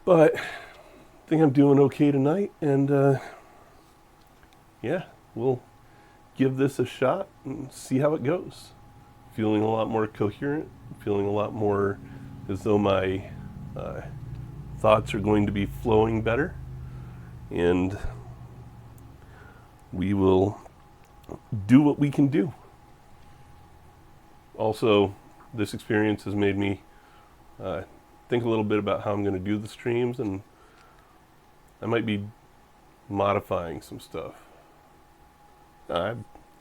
But I think I'm doing okay tonight, and yeah, we'll give this a shot and see how it goes. Feeling a lot more coherent, feeling a lot more as though my uh, thoughts are going to be flowing better, and we will do what we can do. Also, this experience has made me think a little bit about how I'm going to do the streams, and I might be modifying some stuff. I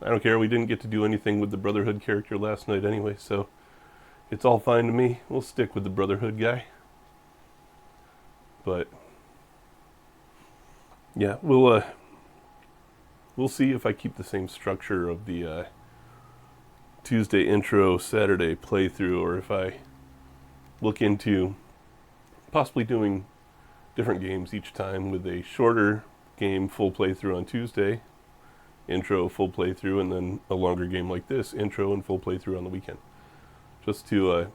don't care. We didn't get to do anything with the Brotherhood character last night anyway, so it's all fine to me. We'll stick with the Brotherhood guy. But yeah, we'll see if I keep the same structure of the Tuesday intro, Saturday playthrough, or if I look into possibly doing different games each time with a shorter game full playthrough on Tuesday, intro full playthrough, and then a longer game like this, intro and full playthrough on the weekend, just to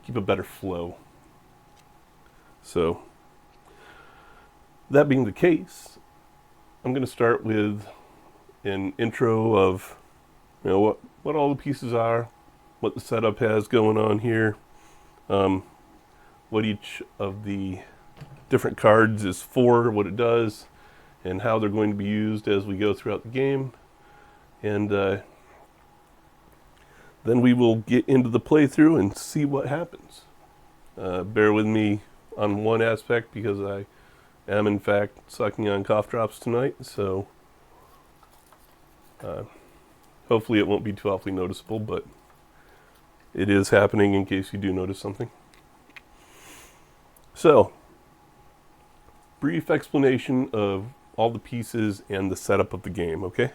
keep a better flow. So that being the case, I'm going to start with an intro of what all the pieces are, what the setup has going on here, what each of the different cards is for, what it does, and how they're going to be used as we go throughout the game. And then we will get into the playthrough and see what happens. Bear with me on one aspect because I am in fact sucking on cough drops tonight, so hopefully it won't be too awfully noticeable, but it is happening in case you do notice something. So, brief explanation of all the pieces and the setup of the game, okay?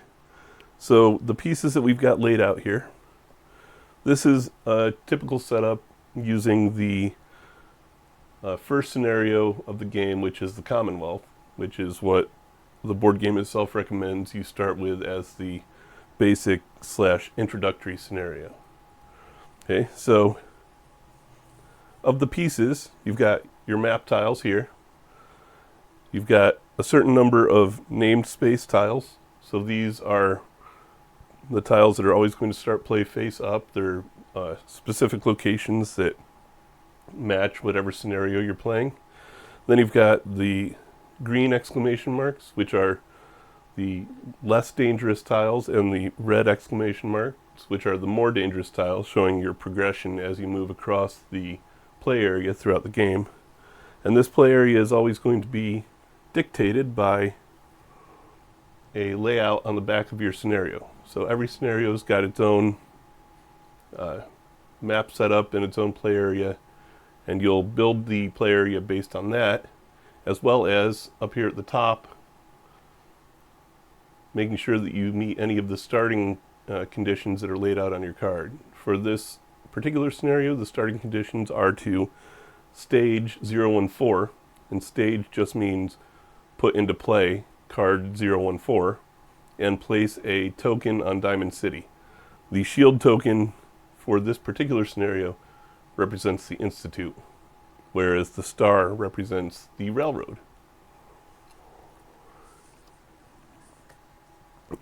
So, the pieces that we've got laid out here, this is a typical setup using the first scenario of the game, which is the Commonwealth, which is what the board game itself recommends you start with as the basic / introductory scenario. Okay, so of the pieces, you've got your map tiles here. You've got a certain number of named space tiles. So these are the tiles that are always going to start play face up. They're specific locations that match whatever scenario you're playing. Then you've got the green exclamation marks, which are the less dangerous tiles, and the red exclamation marks, which are the more dangerous tiles, showing your progression as you move across the play area throughout the game. And this play area is always going to be dictated by a layout on the back of your scenario. So every scenario's got its own map set up and its own play area, and you'll build the play area based on that, as well as up here at the top, making sure that you meet any of the starting conditions that are laid out on your card. For this particular scenario, the starting conditions are to stage 014, and stage just means put into play card 014, and place a token on Diamond City. The shield token for this particular scenario represents the Institute, whereas the star represents the railroad.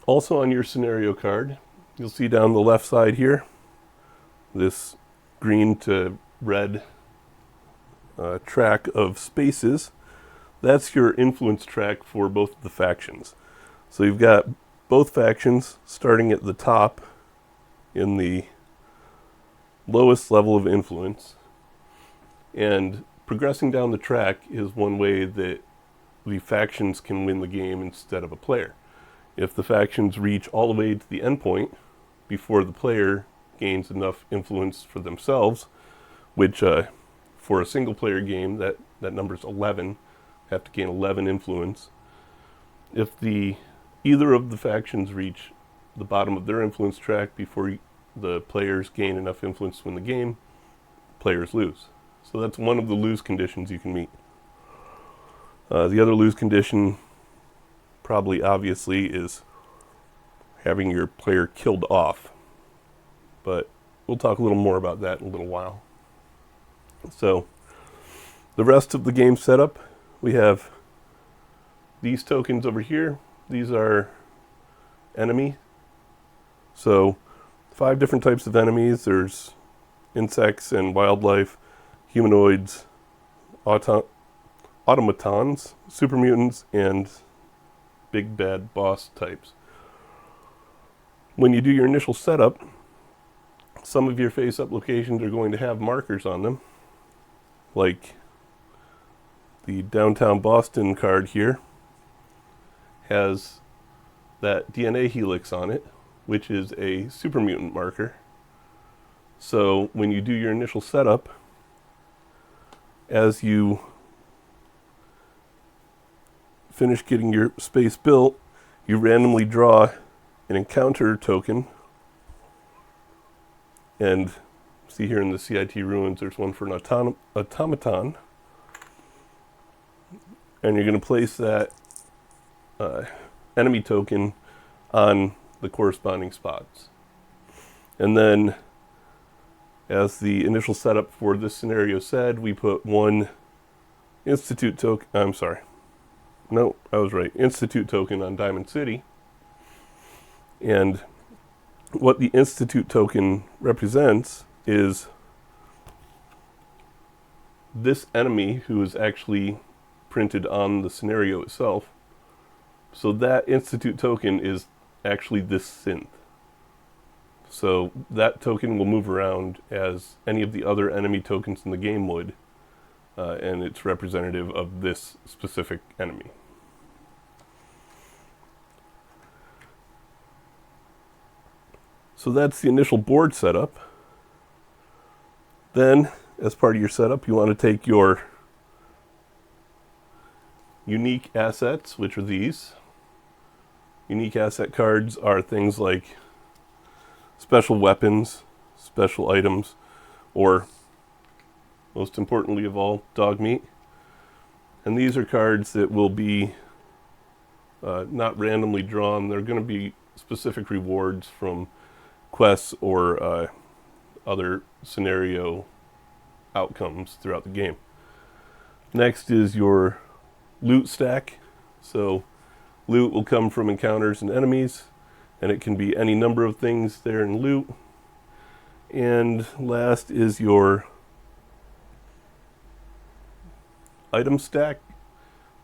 Also on your scenario card, you'll see down the left side here, this green to red track of spaces. That's your influence track for both of the factions. So you've got both factions starting at the top in the lowest level of influence, and progressing down the track is one way that the factions can win the game instead of a player. If the factions reach all the way to the end point before the player gains enough influence for themselves, which for a single player game that number's 11, have to gain 11 influence. If either of the factions reach the bottom of their influence track before the players gain enough influence to win the game, players lose. So that's one of the lose conditions you can meet. The other lose condition, probably obviously, is having your player killed off. But we'll talk a little more about that in a little while. So The rest of the game setup, we have these tokens over here. These are enemy. So 5 different types of enemies. There's insects and wildlife, humanoids, automatons, super mutants, and big bad boss types. When you do your initial setup, some of your face-up locations are going to have markers on them, like the downtown Boston card here has that DNA helix on it, which is a super mutant marker. So when you do your initial setup, as you finish getting your space built, you randomly draw an encounter token. And see here in the CIT ruins, there's one for an automaton. And you're going to place that enemy token on the corresponding spots. And then, as the initial setup for this scenario said, we put one Institute token, Institute token on Diamond City. And what the Institute token represents is this enemy who is actually printed on the scenario itself. So that Institute token is actually this synth. So that token will move around as any of the other enemy tokens in the game would, and it's representative of this specific enemy. So that's the initial board setup. Then, as part of your setup, you want to take your unique assets, which are these. Unique asset cards are things like special weapons, special items, or most importantly of all, dog meat. And these are cards that will be not randomly drawn. They're going to be specific rewards from quests or other scenario outcomes throughout the game. Next is your loot stack. So loot will come from encounters and enemies, and it can be any number of things there in loot. And last is your item stack.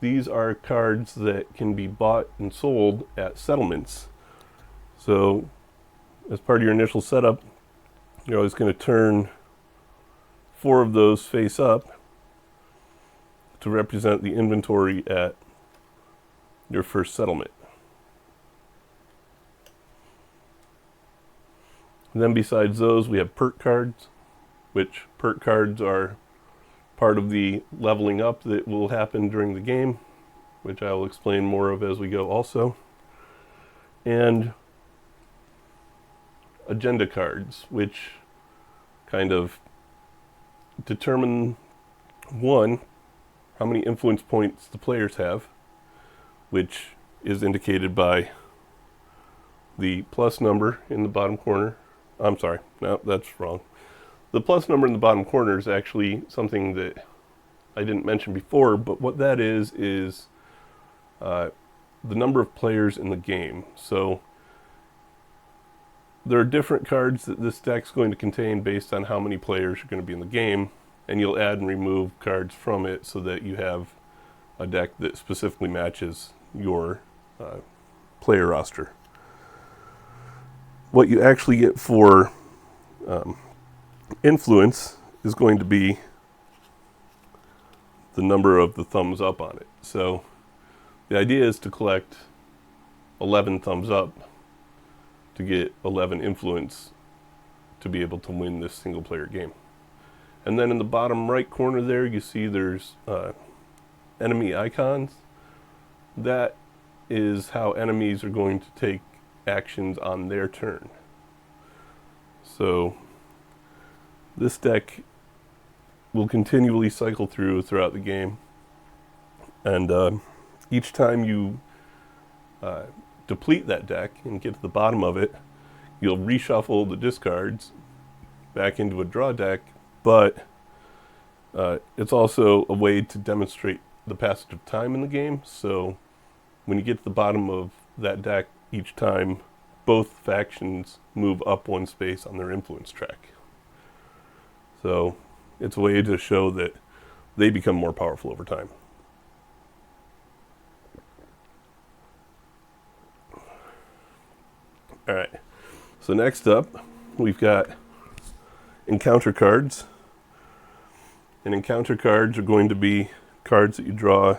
These are cards that can be bought and sold at settlements. So as part of your initial setup, you're always going to turn 4 of those face up to represent the inventory at your first settlement. And then besides those, we have perk cards, which perk cards are part of the leveling up that will happen during the game, which I will explain more of as we go also. And agenda cards, which kind of determine, one, how many influence points the players have, which is indicated by the plus number in the bottom corner. I'm sorry, no, that's wrong. The plus number in the bottom corner is actually something that I didn't mention before, but what that is the number of players in the game. So there are different cards that this deck's going to contain based on how many players are going to be in the game, and you'll add and remove cards from it so that you have a deck that specifically matches your player roster. What you actually get for influence is going to be the number of the thumbs up on it. So the idea is to collect 11 thumbs up to get 11 influence to be able to win this single player game. And then in the bottom right corner there, you see there's enemy icons. That is how enemies are going to take actions on their turn. So this deck will continually cycle throughout the game, and each time you deplete that deck and get to the bottom of it, you'll reshuffle the discards back into a draw deck, but It's also a way to demonstrate the passage of time in the game. So when you get to the bottom of that deck, each time both factions move up one space on their influence track. So it's a way to show that they become more powerful over time. All right. So next up, we've got encounter cards. And encounter cards are going to be cards that you draw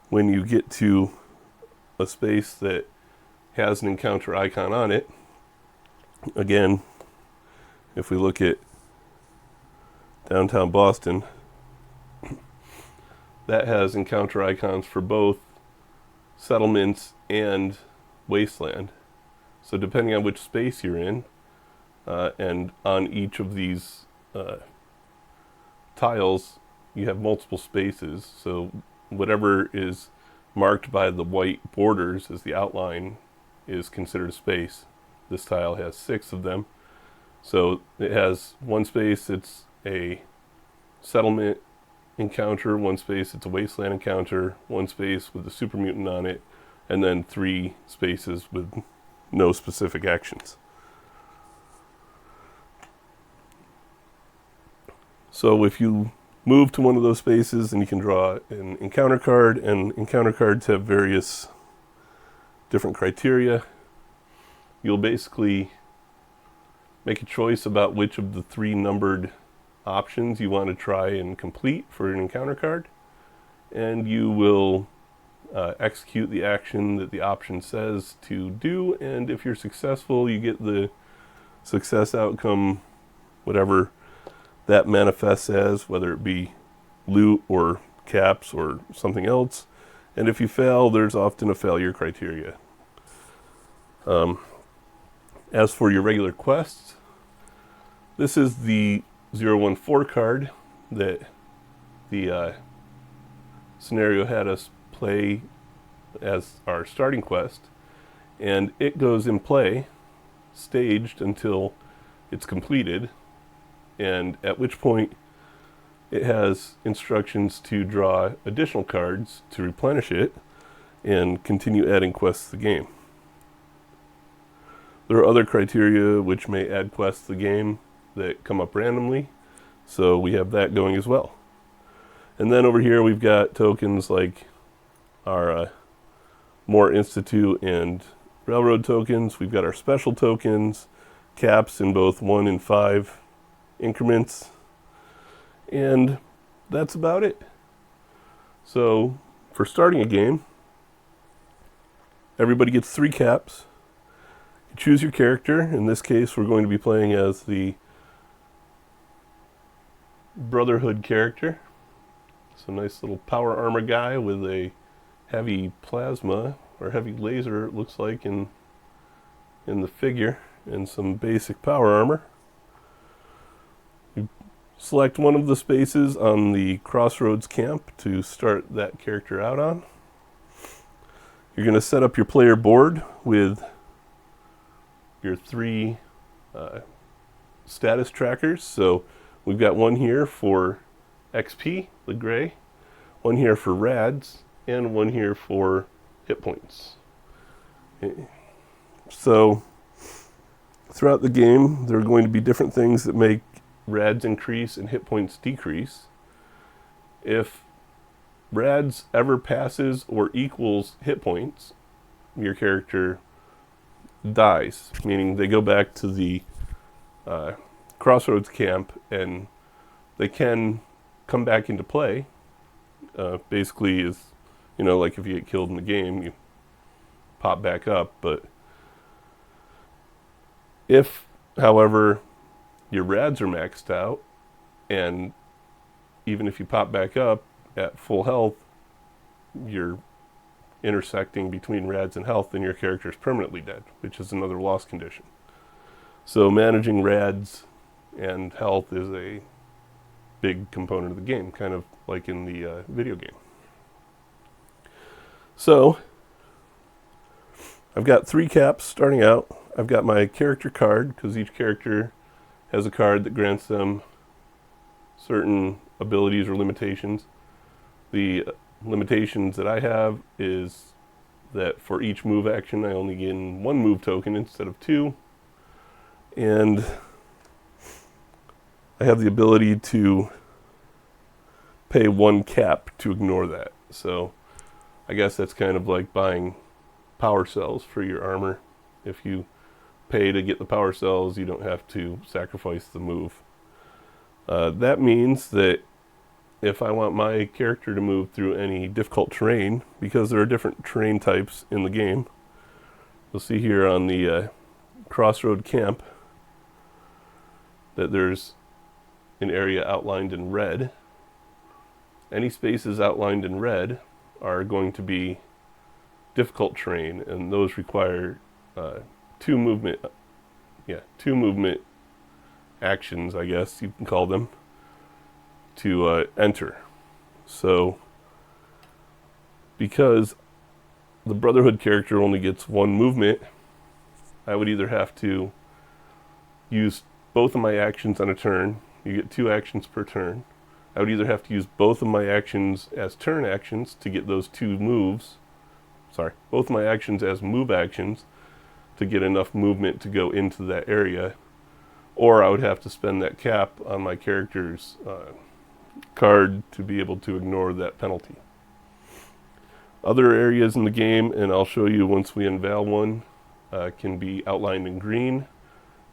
when you get to a space that has an encounter icon on it. Again, if we look at downtown Boston, that has encounter icons for both settlements and wasteland. So depending on which space you're in, and on each of these tiles, you have multiple spaces. So whatever is marked by the white borders as the outline is considered a space. This tile has 6 of them. So it has one space, it's a settlement encounter, one space, it's a wasteland encounter, one space with a super mutant on it, and then 3 spaces with no specific actions. So if you move to one of those spaces, and you can draw an encounter card, and encounter cards have various different criteria. You'll basically make a choice about which of the 3 numbered options you want to try and complete for an encounter card, and you will execute the action that the option says to do, and if you're successful, you get the success outcome, whatever that manifests as, whether it be loot or caps or something else. And if you fail, there's often a failure criteria. As for your regular quests, this is the 014 card that the scenario had us play as our starting quest, and it goes in play staged until it's completed, and at which point it has instructions to draw additional cards to replenish it and continue adding quests to the game. There are other criteria which may add quests to the game that come up randomly, so we have that going as well. And then over here we've got tokens like our More Institute and Railroad tokens. We've got our special tokens, caps in both 1 and 5 increments, and that's about it. So for starting a game, everybody gets 3 caps. You choose your character. In this case, we're going to be playing as the Brotherhood character. It's a nice little power armor guy with a heavy plasma or heavy laser, it looks like, in the figure, and some basic power armor. You select one of the spaces on the Crossroads camp to start that character out on. You're going to set up your player board with your 3 status trackers. So we've got one here for XP, the gray, one here for rads, and one here for hit points. So throughout the game, there are going to be different things that make rads increase and hit points decrease. If rads ever passes or equals hit points, your character dies, meaning they go back to the Crossroads camp, and they can come back into play. Basically, is, you know, like if you get killed in the game, you pop back up. But if, however, your rads are maxed out, and even if you pop back up at full health, you're intersecting between rads and health, then your character is permanently dead, which is another loss condition. So managing rads and health is a big component of the game, kind of like in the video game. So I've got 3 caps starting out. I've got my character card, because each character has a card that grants them certain abilities or limitations. The limitations that I have is that for each move action I only gain 1 move token instead of 2, and I have the ability to pay 1 cap to ignore that. So I guess that's kind of like buying power cells for your armor. If you pay to get the power cells, you don't have to sacrifice the move. That means that if I want my character to move through any difficult terrain, because there are different terrain types in the game, you'll see here on the Crossroad Camp that there's an area outlined in red. Any spaces outlined in red are going to be difficult terrain, and those require 2 movement actions, I guess you can call them, to enter. So because the Brotherhood character only gets 1 movement, I would either have to use both of my actions on a turn. You get 2 actions per turn. I would either have to use both of my actions as turn actions to get those 2 moves. Sorry, both of my actions as move actions to get enough movement to go into that area, or I would have to spend that cap on my character's card to be able to ignore that penalty. Other areas in the game, and I'll show you once we unveil one, can be outlined in green.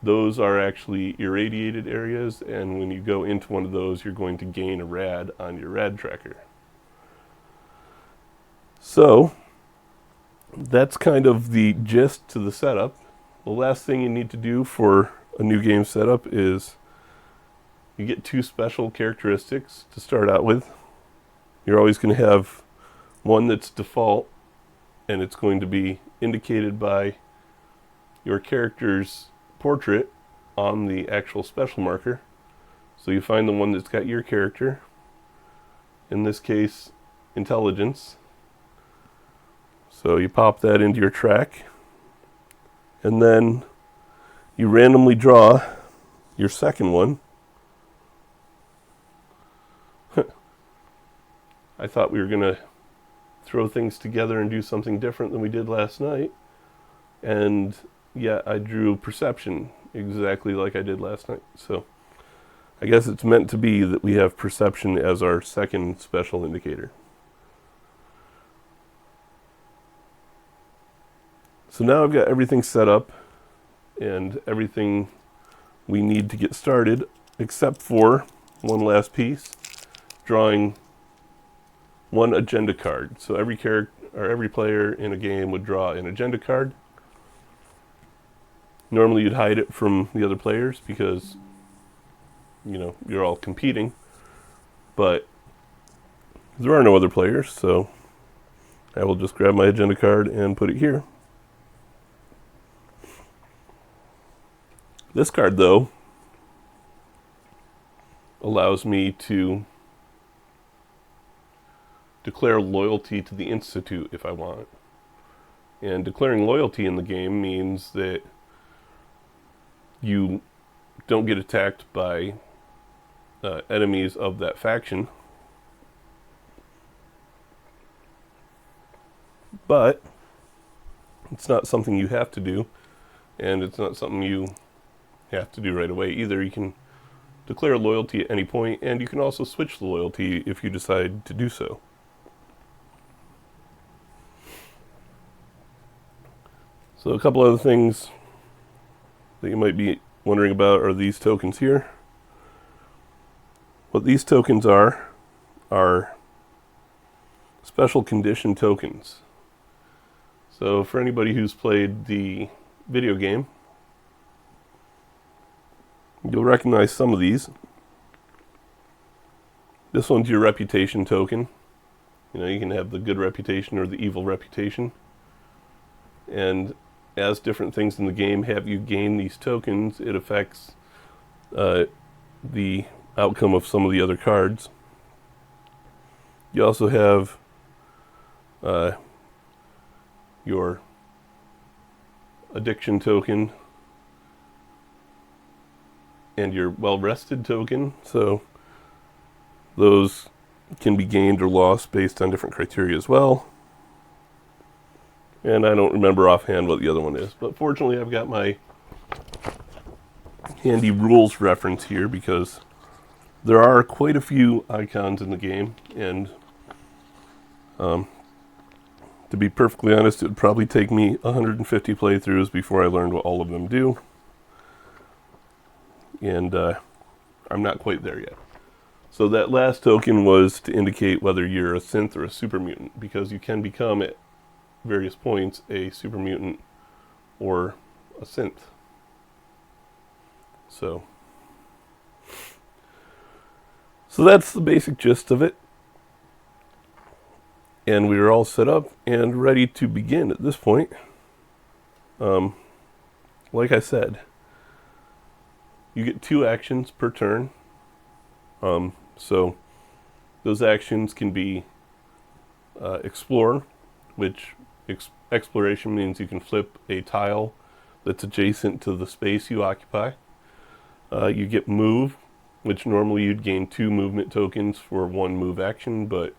Those are actually irradiated areas, and when you go into one of those, you're going to gain a rad on your rad tracker. So that's kind of the gist to the setup. The last thing you need to do for a new game setup is you get 2 special characteristics to start out with. You're always going to have one that's default, and it's going to be indicated by your character's portrait on the actual special marker. So you find the one that's got your character, in this case intelligence. So you pop that into your track, and then you randomly draw your second one. I thought we were going to throw things together and do something different than we did last night, and yeah, I drew perception exactly like I did last night. So I guess it's meant to be that we have perception as our second special indicator. So now I've got everything set up and everything we need to get started, except for one last piece, drawing 1 agenda card. So every character or every player in a game would draw an agenda card. Normally you'd hide it from the other players because, you know, you're all competing, but there are no other players, so I will just grab my agenda card and put it here. This card, though, allows me to declare loyalty to the Institute if I want. And declaring loyalty in the game means that you don't get attacked by enemies of that faction. But it's not something you have to do, and it's not something you have to do right away either. You can declare loyalty at any point, and you can also switch the loyalty if you decide to do so. So a couple other things that you might be wondering about are these tokens here. What these tokens are special condition tokens. So for anybody who's played the video game, you'll recognize some of these. This one's your reputation token. You know, you can have the good reputation or the evil reputation. And as different things in the game have you gain these tokens, it affects the outcome of some of the other cards. You also have your addiction token and your well-rested token. So Those can be gained or lost based on different criteria as well. And I don't remember offhand what the other one is, but fortunately I've got my handy rules reference here because there are quite a few icons in the game, and to be perfectly honest, it would probably take me 150 playthroughs before I learned what all of them do. And I'm not quite there yet. So that last token was to indicate whether you're a synth or a super mutant, because you can become at various points a super mutant or a synth. So that's the basic gist of it. And we are all set up and ready to begin at this point. Like I said, you get 2 actions per turn. So those actions can be explore, which exploration means you can flip a tile that's adjacent to the space you occupy. You get move, which normally you'd gain 2 movement tokens for 1 move action, but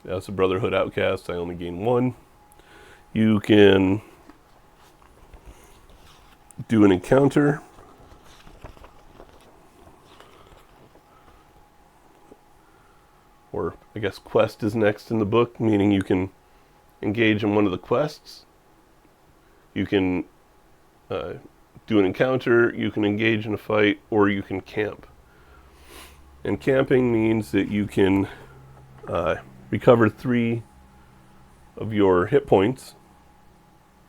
as a Brotherhood outcast, I only gain 1. You can do an encounter, or I guess quest is next in the book, meaning you can engage in one of the quests. You can do an encounter, you can engage in a fight, or you can camp. And camping means that you can recover 3 of your hit points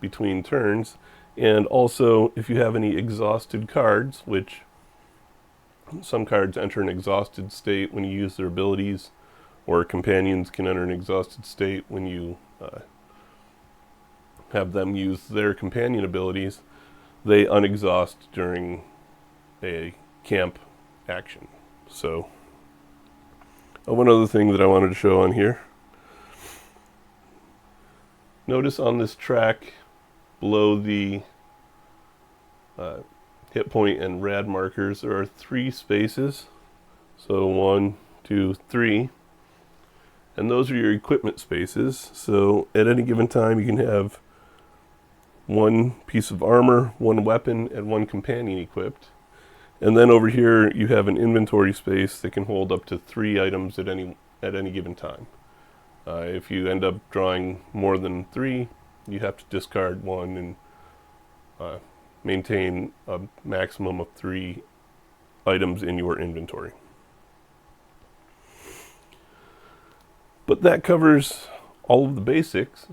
between turns, and also if you have any exhausted cards, which some cards enter an exhausted state when you use their abilities, or companions can enter an exhausted state when you have them use their companion abilities, they unexhaust during a camp action. So one other thing that I wanted to show on here. Notice on this track below the hit point and rad markers, there are 3 spaces. So 1, 2, 3. And those are your equipment spaces. So at any given time you can have 1 piece of armor, 1 weapon, and 1 companion equipped. And then over here you have an inventory space that can hold up to 3 items at any given time. If you end up drawing more than 3, you have to discard 1 and maintain a maximum of 3 items in your inventory. But that covers all of the basics.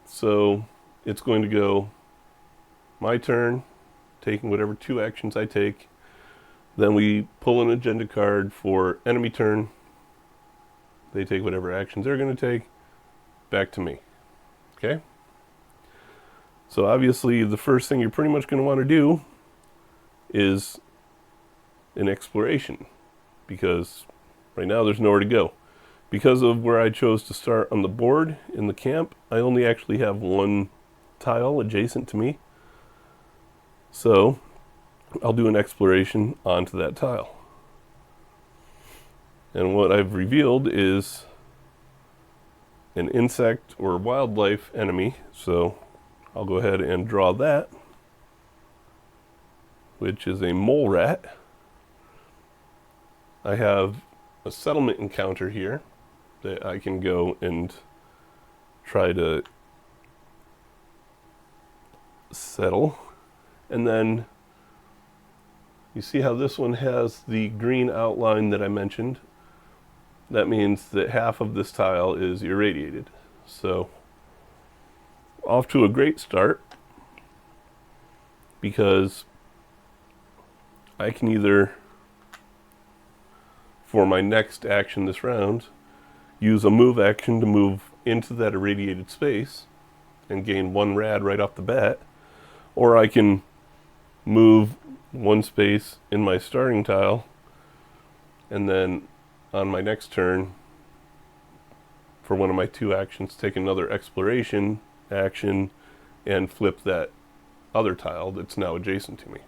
So it's going to go my turn, taking whatever 2 actions I take. Then we pull an agenda card for enemy turn. They take whatever actions they're going to take. Back to me. Okay? So obviously the first thing you're pretty much going to want to do is an exploration, because right now there's nowhere to go. Because of where I chose to start on the board in the camp, I only actually have 1 tile adjacent to me. So I'll do an exploration onto that tile. And what I've revealed is an insect or wildlife enemy. So I'll go ahead and draw that, which is a mole rat. I have a settlement encounter here that I can go and try to settle. And then you see how this one has the green outline that I mentioned? That means that half of this tile is irradiated. So off to a great start, because I can either, for my next action this round, use a move action to move into that irradiated space and gain 1 rad right off the bat, or I can move 1 space in my starting tile, and then on my next turn, for one of my 2 actions, take another exploration action and flip that other tile that's now adjacent to me.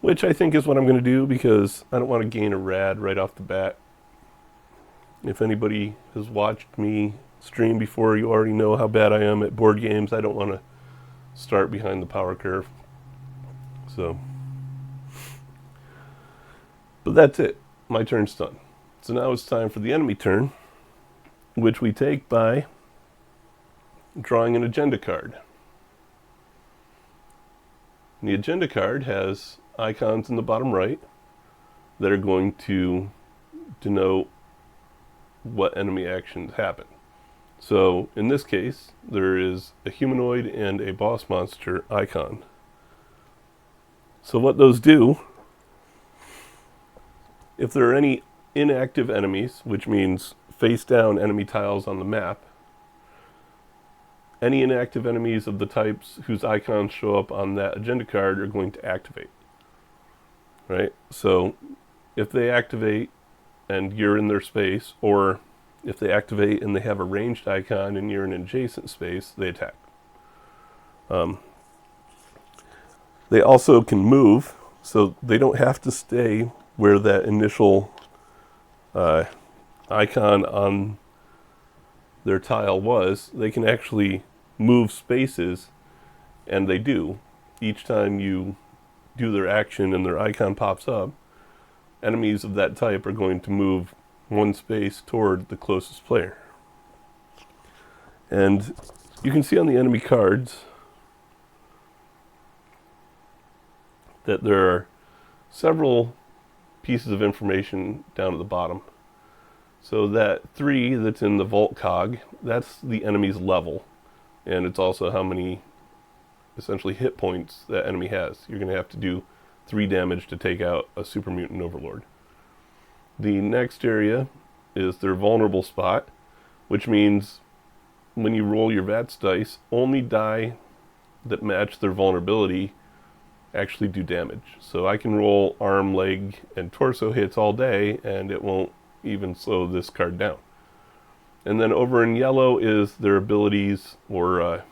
which I think is what I'm going to do because I don't want to gain a rad right off the bat. If anybody has watched me stream before, you already know how bad I am at board games. I don't want to start behind the power curve. So, but that's it. My turn's done. So now it's time for the enemy turn, which we take by drawing an agenda card. And the agenda card has icons in the bottom right that are going to denote what enemy actions happen. So in this case, there is a humanoid and a boss monster icon. So what those do, if there are any inactive enemies, which means face down enemy tiles on the map, any inactive enemies of the types whose icons show up on that agenda card are going to activate. Right? So if they activate and you're in their space, or if they activate and they have a ranged icon and you're in an adjacent space, they attack. They also can move, so they don't have to stay where that initial icon on their tile was. They can actually move spaces, and they do. Each time you do their action and their icon pops up, enemies of that type are going to move one space toward the closest player. And you can see on the enemy cards that there are several pieces of information down at the bottom. So that 3 that's in the vault cog, that's the enemy's level. And it's also how many essentially hit points that enemy has. You're going to have to do 3 damage to take out a super mutant overlord. The next area is their vulnerable spot, which means when you roll your VATS dice, only die that match their vulnerability actually do damage. So I can roll arm, leg, and torso hits all day, and it won't even slow this card down. And then over in yellow is their abilities or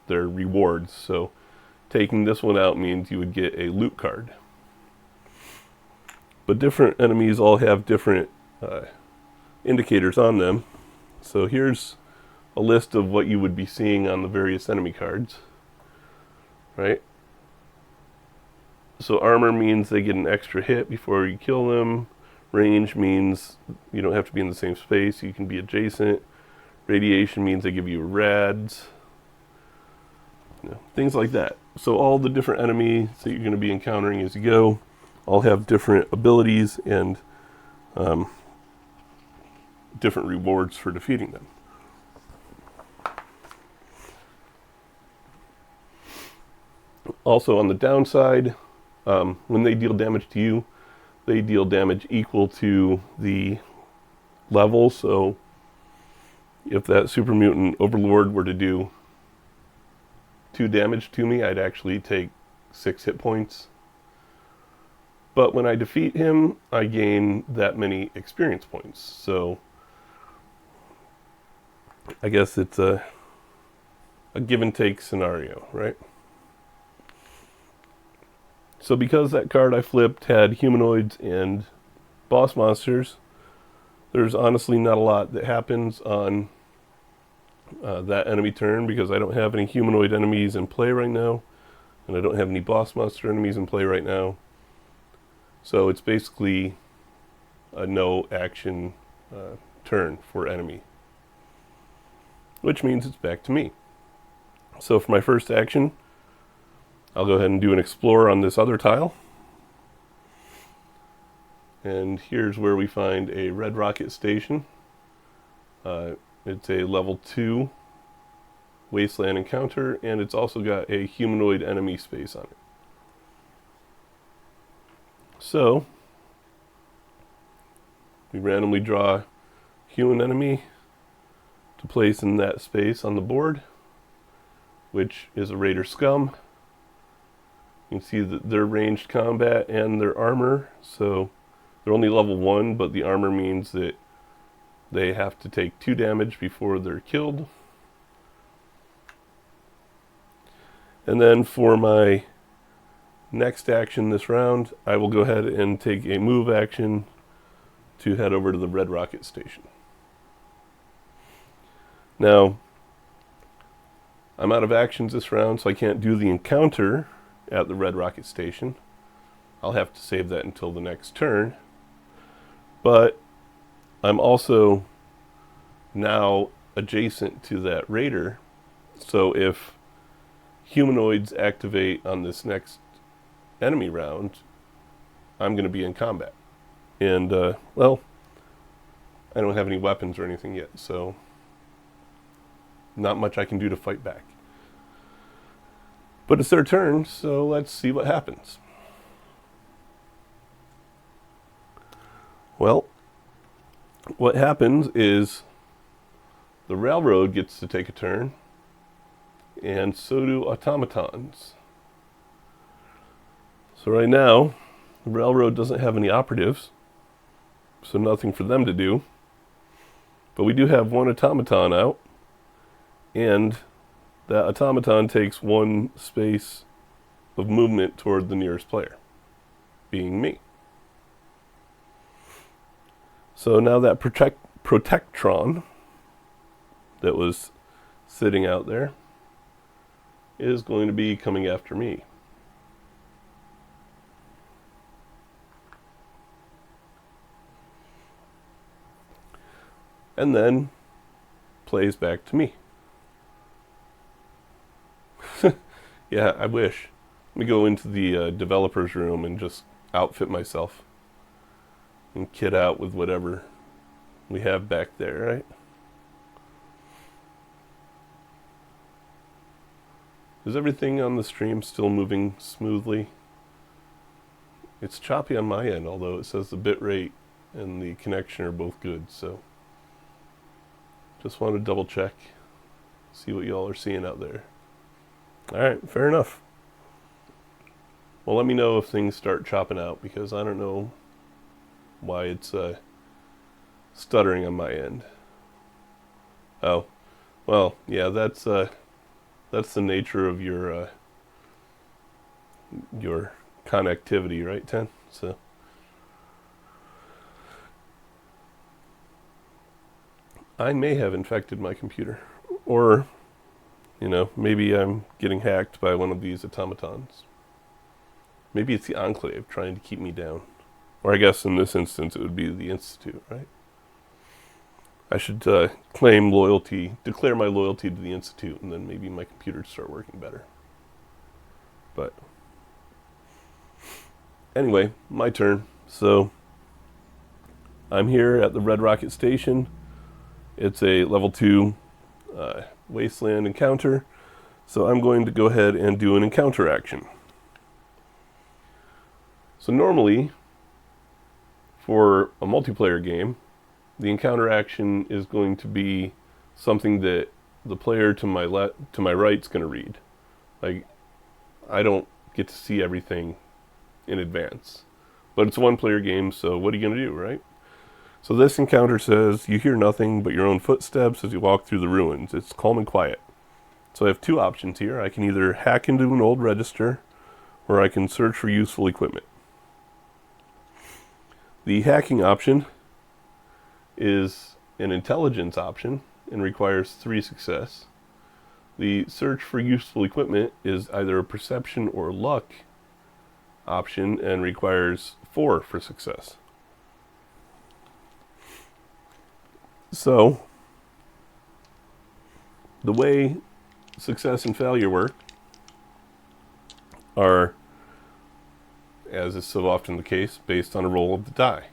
their rewards. So taking this one out means you would get a loot card. But different enemies all have different indicators on them. So here's a list of what you would be seeing on the various enemy cards. Right? So armor means they get an extra hit before you kill them. Range means you don't have to be in the same space. You can be adjacent. Radiation means they give you rads. Things like that. So all the different enemies that you're going to be encountering as you go all have different abilities and different rewards for defeating them. Also on the downside, when they deal damage to you, they deal damage equal to the level. So if that super mutant overlord were to do 2 damage to me, I'd actually take 6 hit points. But when I defeat him, I gain that many experience points. So I guess it's a give and take scenario, right? So because that card I flipped had humanoids and boss monsters, there's honestly not a lot that happens on that enemy turn, because I don't have any humanoid enemies in play right now, and I don't have any boss monster enemies in play right now. So it's basically a no action turn for enemy, which means it's back to me. So for my first action, I'll go ahead and do an explore on this other tile. And here's where we find a red rocket station. It's a level 2 wasteland encounter, and it's also got a humanoid enemy space on it. So we randomly draw a human enemy to place in that space on the board, which is a Raider Scum. You can see that their ranged combat and their armor, so they're only level 1, but the armor means that they have to take 2 damage before they're killed. And then for my next action this round, I will go ahead and take a move action to head over to the Red Rocket Station. Now, I'm out of actions this round, so I can't do the encounter at the Red Rocket Station. I'll have to save that until the next turn. But I'm also now adjacent to that raider, so if humanoids activate on this next enemy round, I'm going to be in combat. And, well, I don't have any weapons or anything yet, so not much I can do to fight back. But it's their turn, so let's see what happens. Well, what happens is the railroad gets to take a turn, and so do automatons. So right now, the railroad doesn't have any operatives, so nothing for them to do. But we do have one automaton out, and that automaton takes one space of movement toward the nearest player, being me. So now that Protectron that was sitting out there is going to be coming after me. And then plays back to me. Yeah, I wish. Let me go into the developer's room and just outfit myself and kit out with whatever we have back there, right? Is everything on the stream still moving smoothly? It's choppy on my end, although it says the bitrate and the connection are both good, so just want to double check, see what y'all are seeing out there. Alright, fair enough. Well, let me know if things start chopping out, because I don't know why it's stuttering on my end. Oh, well, yeah, that's the nature of your connectivity, right, Ten? So I may have infected my computer, or maybe I'm getting hacked by one of these automatons. Maybe it's the Enclave trying to keep me down. Or I guess in this instance it would be the Institute, right? I should claim loyalty, declare my loyalty to the Institute, and then maybe my computer would start working better. But anyway, my turn. So I'm here at the Red Rocket Station. It's a level 2 wasteland encounter. So I'm going to go ahead and do an encounter action. So normally, for a multiplayer game, the encounter action is going to be something that the player to my right is going to read. Like, I don't get to see everything in advance. But it's a one-player game, so what are you going to do, right? So this encounter says, you hear nothing but your own footsteps as you walk through the ruins. It's calm and quiet. So I have two options here. I can either hack into an old register, or I can search for useful equipment. The hacking option is an intelligence option and requires 3 success. The search for useful equipment is either a perception or luck option and requires 4 for success. So, the way success and failure work are, as is so often the case, based on a roll of the die,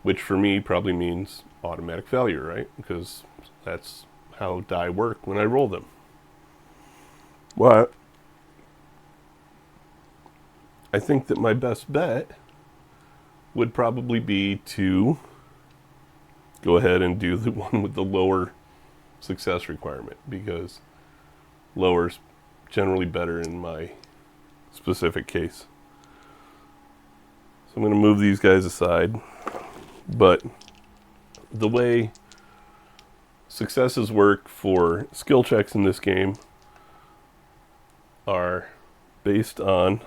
which for me probably means automatic failure, right? Because that's how die work when I roll them. But I think that my best bet would probably be to go ahead and do the one with the lower success requirement, because lower's generally better in my specific case. So I'm going to move these guys aside. But the way successes work for skill checks in this game are based on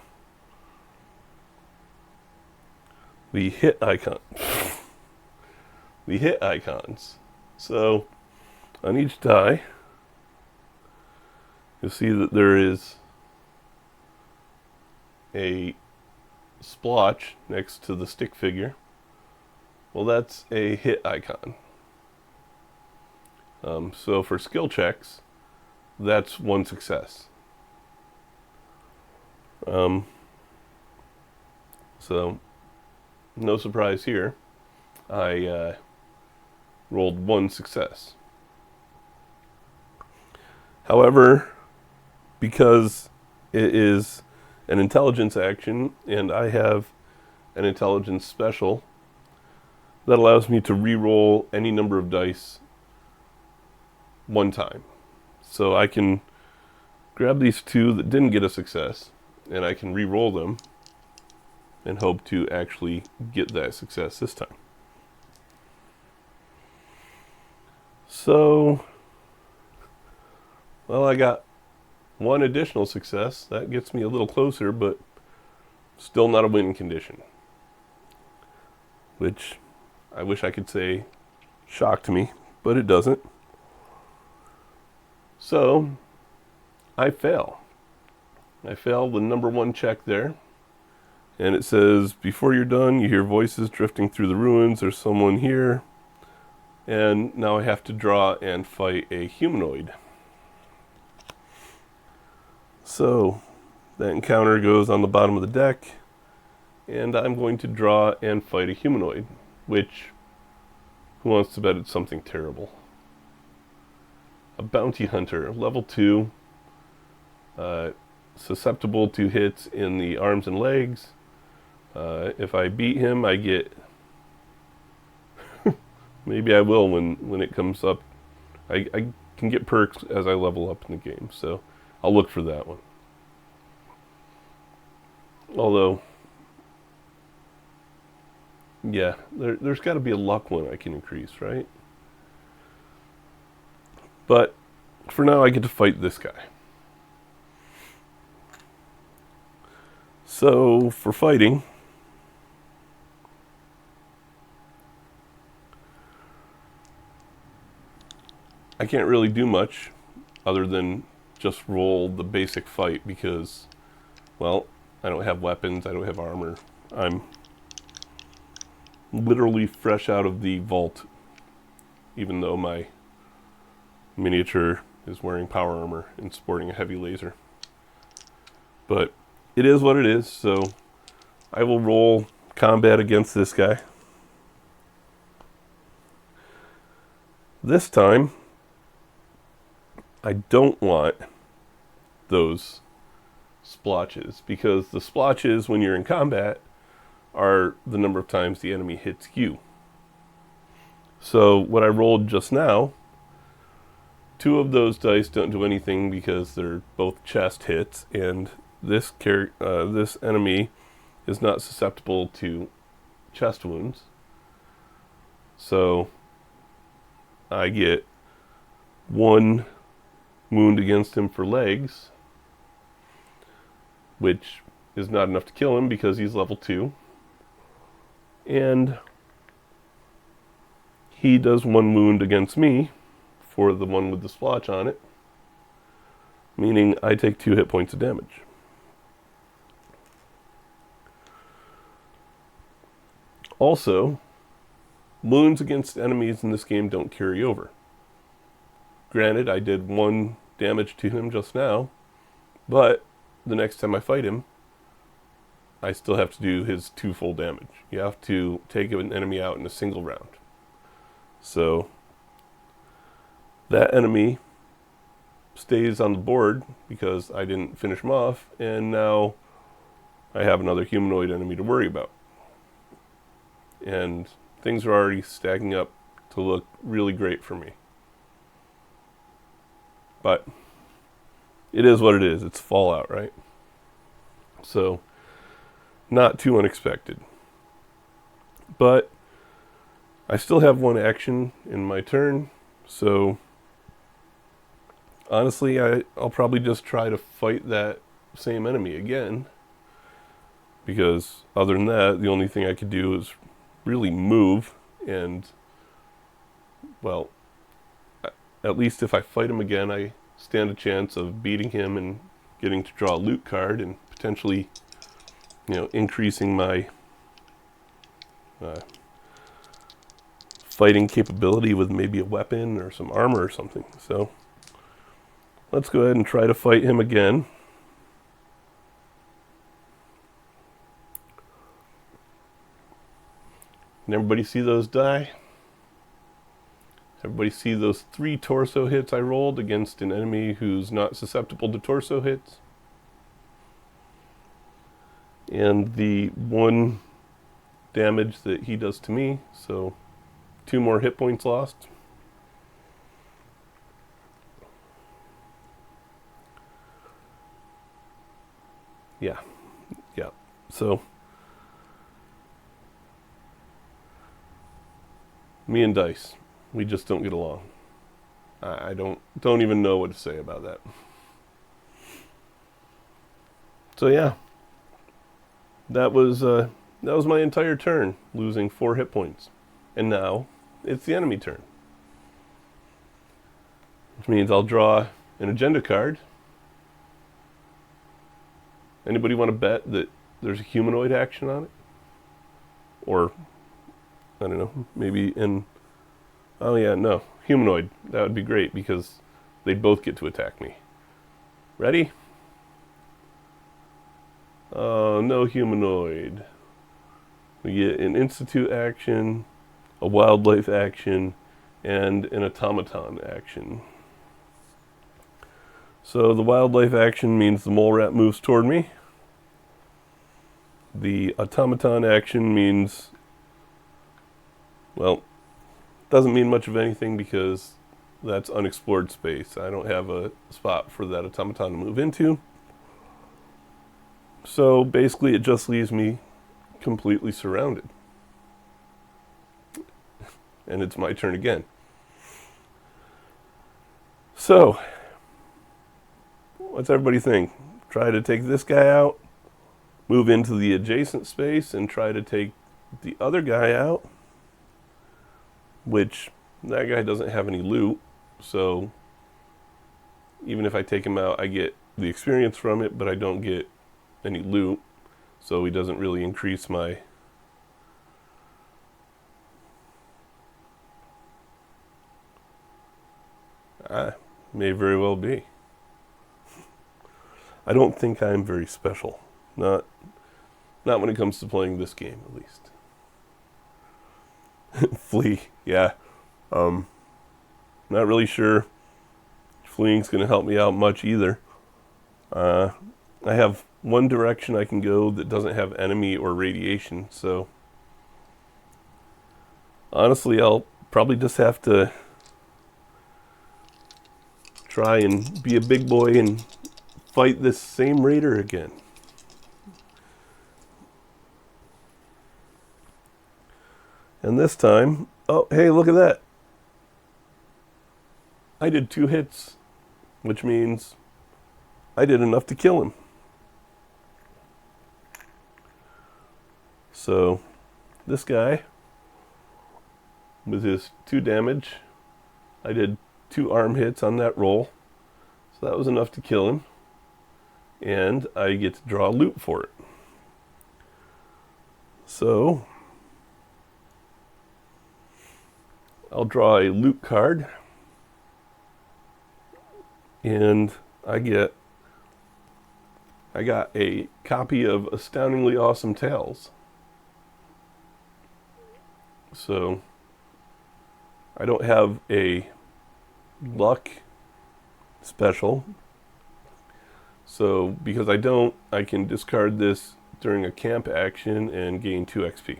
the hit icon. The hit icons. So on each die, you'll see that there is a splotch next to the stick figure. Well, that's a hit icon. So for skill checks, that's one success. So no surprise here. I rolled one success. However, because it is an intelligence action and I have an intelligence special, that allows me to re-roll any number of dice one time. So I can grab these two that didn't get a success and I can re-roll them and hope to actually get that success this time. So, well, I got one additional success. That gets me a little closer, but still not a winning condition. Which I wish I could say shocked me, but it doesn't. So, I fail. I fail the number one check there. And it says, before you're done, you hear voices drifting through the ruins. There's someone here. And now I have to draw and fight a humanoid. So, that encounter goes on the bottom of the deck. And I'm going to draw and fight a humanoid. Which, who wants to bet it's something terrible? A bounty hunter, level 2. Susceptible to hits in the arms and legs. If I beat him, I get... Maybe I will when it comes up. I can get perks as I level up in the game, so I'll look for that one. Although, yeah, there's got to be a luck one I can increase, right? But for now, I get to fight this guy. So, for fighting, I can't really do much other than just roll the basic fight because, well, I don't have weapons, I don't have armor. I'm literally fresh out of the vault, even though my miniature is wearing power armor and sporting a heavy laser. But it is what it is, so I will roll combat against this guy. This time, I don't want those splotches, because the splotches when you're in combat are the number of times the enemy hits you. So what I rolled just now, 2 of those dice don't do anything because they're both chest hits, and this enemy is not susceptible to chest wounds. So I get 1 wound against him for legs, which is not enough to kill him because he's level 2. And he does 1 wound against me for the one with the splotch on it, meaning I take 2 hit points of damage. Also, wounds against enemies in this game don't carry over. Granted, I did 1 damage to him just now, but the next time I fight him, I still have to do his 2 full damage. You have to take an enemy out in a single round. So, that enemy stays on the board because I didn't finish him off, and now I have another humanoid enemy to worry about. And things are already stacking up to look really great for me. But it is what it is. It's Fallout, right? So, not too unexpected. But I still have 1 action in my turn, so honestly, I'll probably just try to fight that same enemy again, because other than that, the only thing I could do is really move, and, well, at least if I fight him again, I stand a chance of beating him and getting to draw a loot card and potentially, increasing my fighting capability with maybe a weapon or some armor or something. So let's go ahead and try to fight him again. Can everybody see those die? Everybody see those 3 torso hits I rolled against an enemy who's not susceptible to torso hits? And the 1 damage that he does to me, so 2 more hit points lost. Yeah. So me and Dice, we just don't get along. I don't even know what to say about that. So yeah, that was my entire turn, losing 4 hit points, and now it's the enemy turn, which means I'll draw an agenda card. Anybody want to bet that there's a humanoid action on it? Or, I don't know, maybe oh yeah, no, humanoid. That would be great because they'd both get to attack me. Ready? No humanoid. We get an institute action, a wildlife action, and an automaton action. So the wildlife action means the mole rat moves toward me. The automaton action means, well, doesn't mean much of anything because that's unexplored space. I don't have a spot for that automaton to move into. So basically it just leaves me completely surrounded. And it's my turn again. So, what's everybody think? Try to take this guy out, move into the adjacent space, and try to take the other guy out, which that guy doesn't have any loot, so even if I take him out, I get the experience from it, but I don't get any loot, so he doesn't really increase my may very well be. I don't think I'm very special. Not when it comes to playing this game, at least. Flee, yeah. Not really sure fleeing's going to help me out much either. I have one direction I can go that doesn't have enemy or radiation, so honestly, I'll probably just have to try and be a big boy and fight this same raider again. And this time, oh, hey, look at that. I did 2 hits, which means I did enough to kill him. So, this guy, with his 2 damage, I did 2 arm hits on that roll. So that was enough to kill him. And I get to draw loot for it. So, I'll draw a loot card. And I got a copy of Astoundingly Awesome Tales. So, I don't have a luck special. So, because I don't, I can discard this during a camp action and gain 2 XP.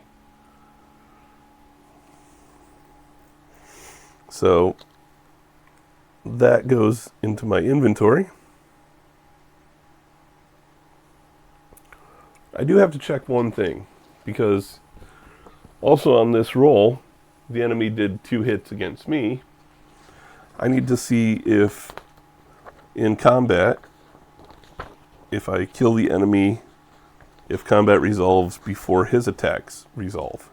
So, that goes into my inventory. I do have to check one thing, because also on this roll, the enemy did 2 hits against me. I need to see if in combat, if I kill the enemy if combat resolves before his attacks resolve.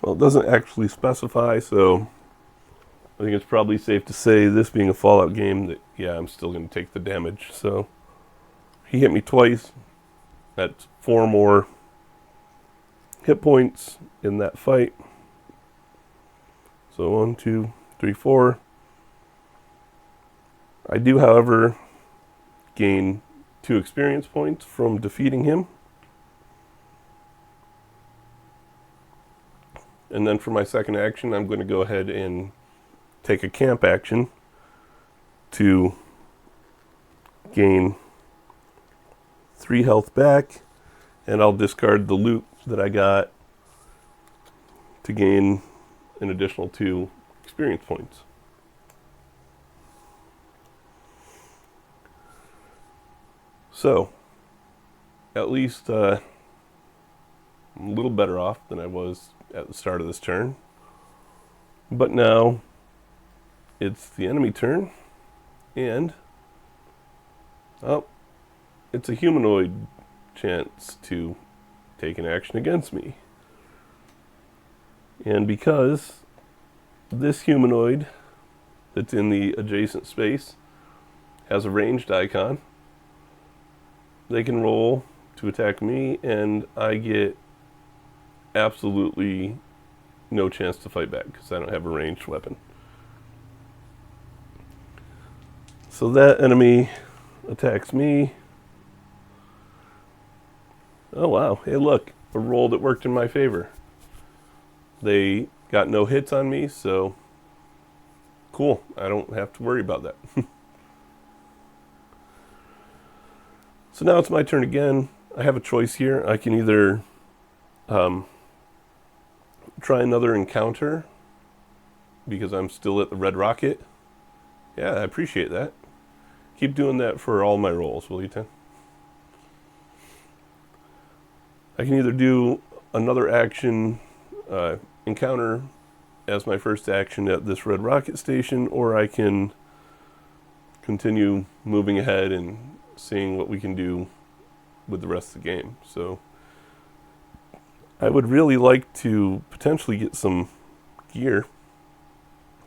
Well, it doesn't actually specify, so I think it's probably safe to say, this being a Fallout game, that, yeah, I'm still going to take the damage. So he hit me twice. That's 4 more hit points in that fight. So 1, 2, 3, 4. I do, however, gain 2 experience points from defeating him. And then for my second action, I'm going to go ahead and take a camp action to gain 3 health back, and I'll discard the loot that I got to gain an additional 2 experience points. So, at least I'm a little better off than I was at the start of this turn. But now it's the enemy turn, and it's a humanoid chance to take an action against me. And because this humanoid that's in the adjacent space has a ranged icon, they can roll to attack me, and I get absolutely no chance to fight back because I don't have a ranged weapon. So that enemy attacks me. Oh wow, hey look, a roll that worked in my favor. They got no hits on me, so cool, I don't have to worry about that. So now it's my turn again. I have a choice here. I can either try another encounter because I'm still at the red rocket. Yeah, I appreciate that. Keep doing that for all my rolls, will you, Tim? I can either do another action encounter as my first action at this red rocket station, or I can continue moving ahead and seeing what we can do with the rest of the game. So I would really like to potentially get some gear,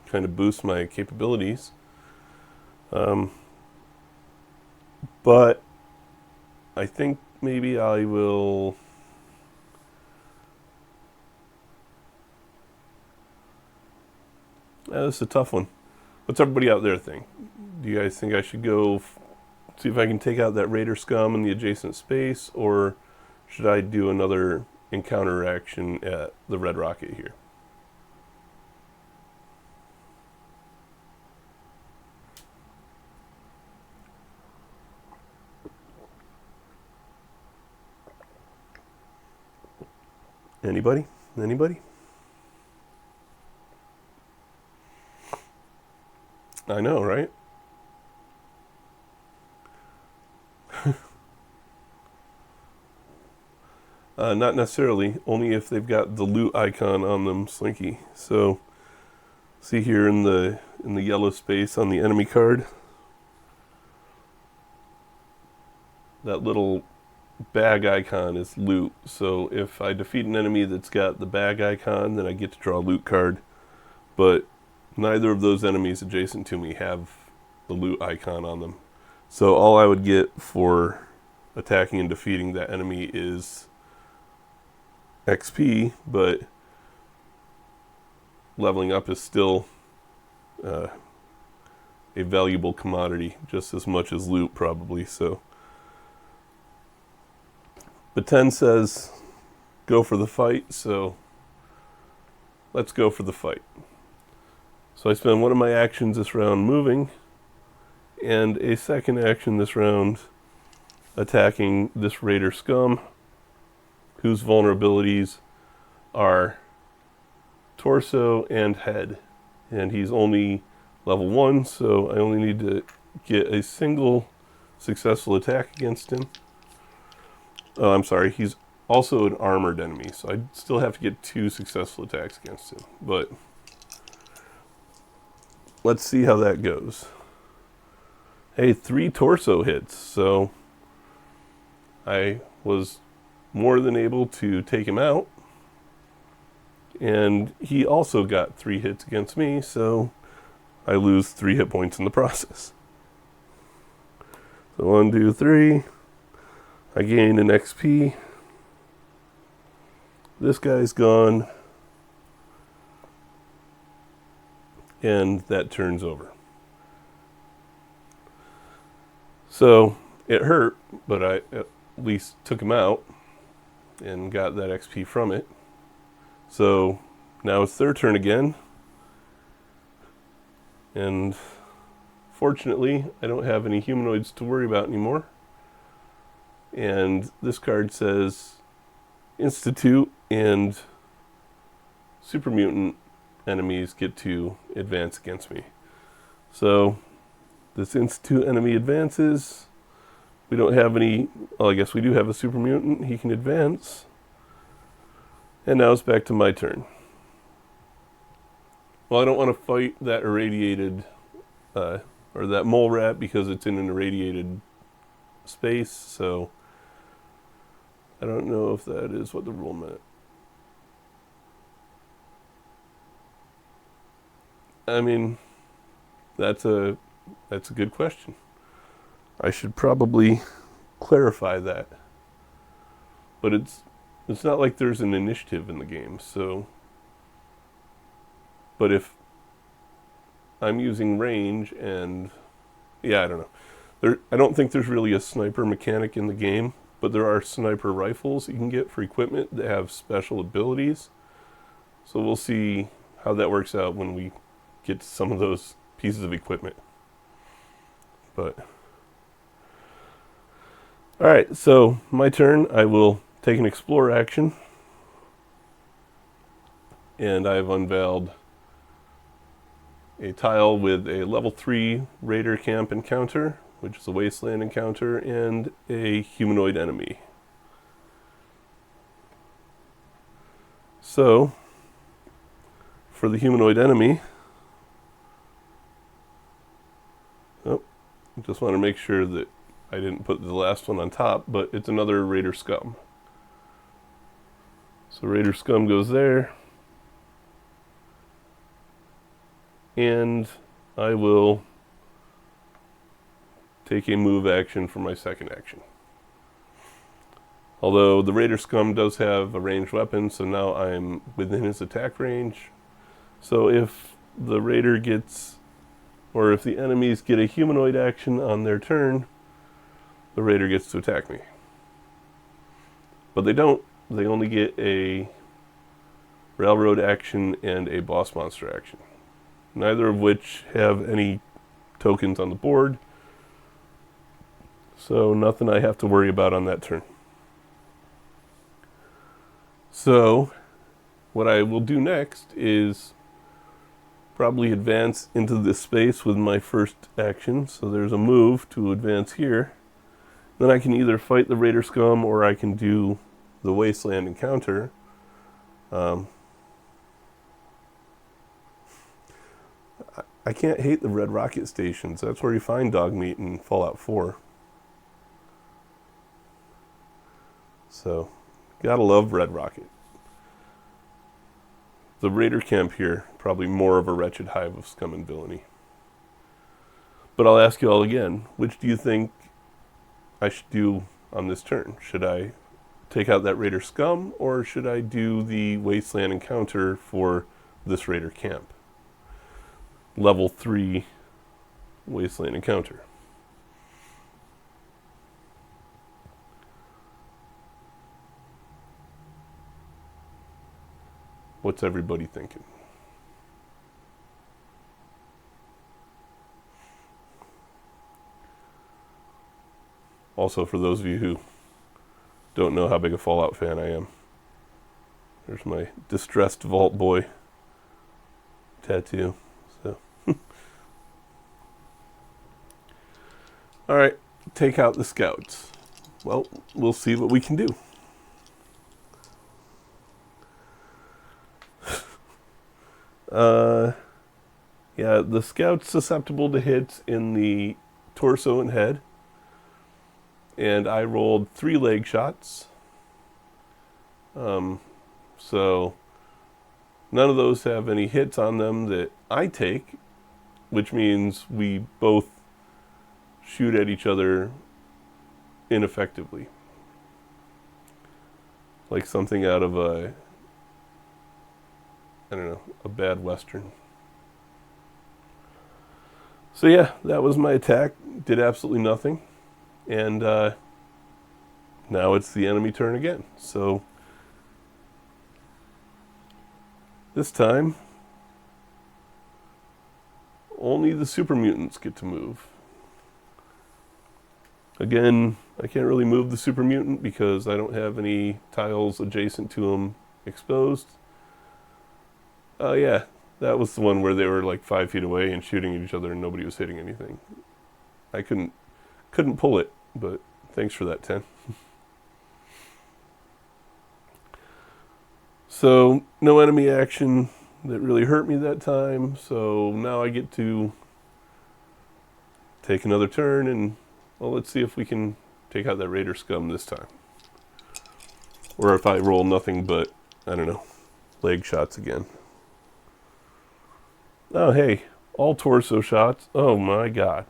kind of boost my capabilities. But I think maybe I will this is a tough one. What's everybody out there think? Do you guys think I should go see if I can take out that Raider scum in the adjacent space, or should I do another encounter action at the red rocket here? Anybody? Anybody? I know, right? Not necessarily, only if they've got the loot icon on them, Slinky. So, see here in the yellow space on the enemy card, that little bag icon is loot. So if I defeat an enemy that's got the bag icon, then I get to draw a loot card. But neither of those enemies adjacent to me have the loot icon on them. So all I would get for attacking and defeating that enemy is XP, but leveling up is still a valuable commodity, just as much as loot probably. So, but 10 says go for the fight, so let's go for the fight. So I spend one of my actions this round moving, and a second action this round attacking this Raider scum, whose vulnerabilities are torso and head. And he's only level 1, so I only need to get a single successful attack against him. Oh, I'm sorry. He's also an armored enemy, so I still have to get 2 successful attacks against him. But let's see how that goes. Hey, 3 torso hits, so I was more than able to take him out. And he also got 3 hits against me, so I lose 3 hit points in the process. So 1, 2, 3. I gain an XP. This guy's gone. And that turns over. So it hurt, but I at least took him out and got that XP from it. So now it's their turn again. And fortunately, I don't have any humanoids to worry about anymore. And this card says Institute and Super Mutant enemies get to advance against me. So this Institute enemy advances. We don't have any, well, I guess we do have a Super Mutant. He can advance. And now it's back to my turn. Well, I don't want to fight that irradiated, or that mole rat because it's in an irradiated space, so I don't know if that is what the rule meant. I mean, that's a good question. I should probably clarify that. But it's not like there's an initiative in the game, so. But if I'm using range and, yeah, I don't know. I don't think there's really a sniper mechanic in the game, but there are sniper rifles you can get for equipment that have special abilities. So we'll see how that works out when we get to some of those pieces of equipment. But all right, so my turn. I will take an explore action, and I've unveiled a tile with a level 3 Raider Camp encounter, which is a Wasteland encounter, and a humanoid enemy. So, for the humanoid enemy, I just want to make sure that I didn't put the last one on top, but it's another Raider Scum. So Raider Scum goes there. And I will take a move action for my second action. Although the Raider Scum does have a ranged weapon, so now I'm within his attack range. So if the Raider gets, or if the enemies get a humanoid action on their turn, the Raider gets to attack me. But they don't. They only get a railroad action and a boss monster action. Neither of which have any tokens on the board. So nothing I have to worry about on that turn. So what I will do next is probably advance into this space with my first action. So there's a move to advance here. Then I can either fight the Raider Scum or I can do the Wasteland encounter. I can't hate the Red Rocket stations. That's where you find dog meat in Fallout 4. So, gotta love Red Rocket. The Raider Camp here, probably more of a wretched hive of scum and villainy. But I'll ask you all again, which do you think I should do on this turn? Should I take out that Raider Scum, or should I do the Wasteland encounter for this Raider Camp? Level 3 Wasteland encounter. What's everybody thinking? Also, for those of you who don't know how big a Fallout fan I am, there's my Distressed Vault Boy tattoo. So, all right, take out the scouts. well, we'll see what we can do. Yeah, the scout's susceptible to hits in the torso and head. And I rolled 3 leg shots. So none of those have any hits on them that I take, which means we both shoot at each other ineffectively. Like something out of a, I don't know, a bad Western. So yeah, that was my attack. Did absolutely nothing. And now it's the enemy turn again. So this time, only the super mutants get to move. Again, I can't really move the super mutant because I don't have any tiles adjacent to them exposed. Oh yeah, that was the one where they were like 5 feet away and shooting at each other and nobody was hitting anything. I couldn't pull it, but thanks for that, 10. So no enemy action that really hurt me that time. So now I get to take another turn and, well, let's see if we can take out that Raider scum this time. Or if I roll nothing but, I don't know, leg shots again. Oh, hey, all torso shots. Oh my God.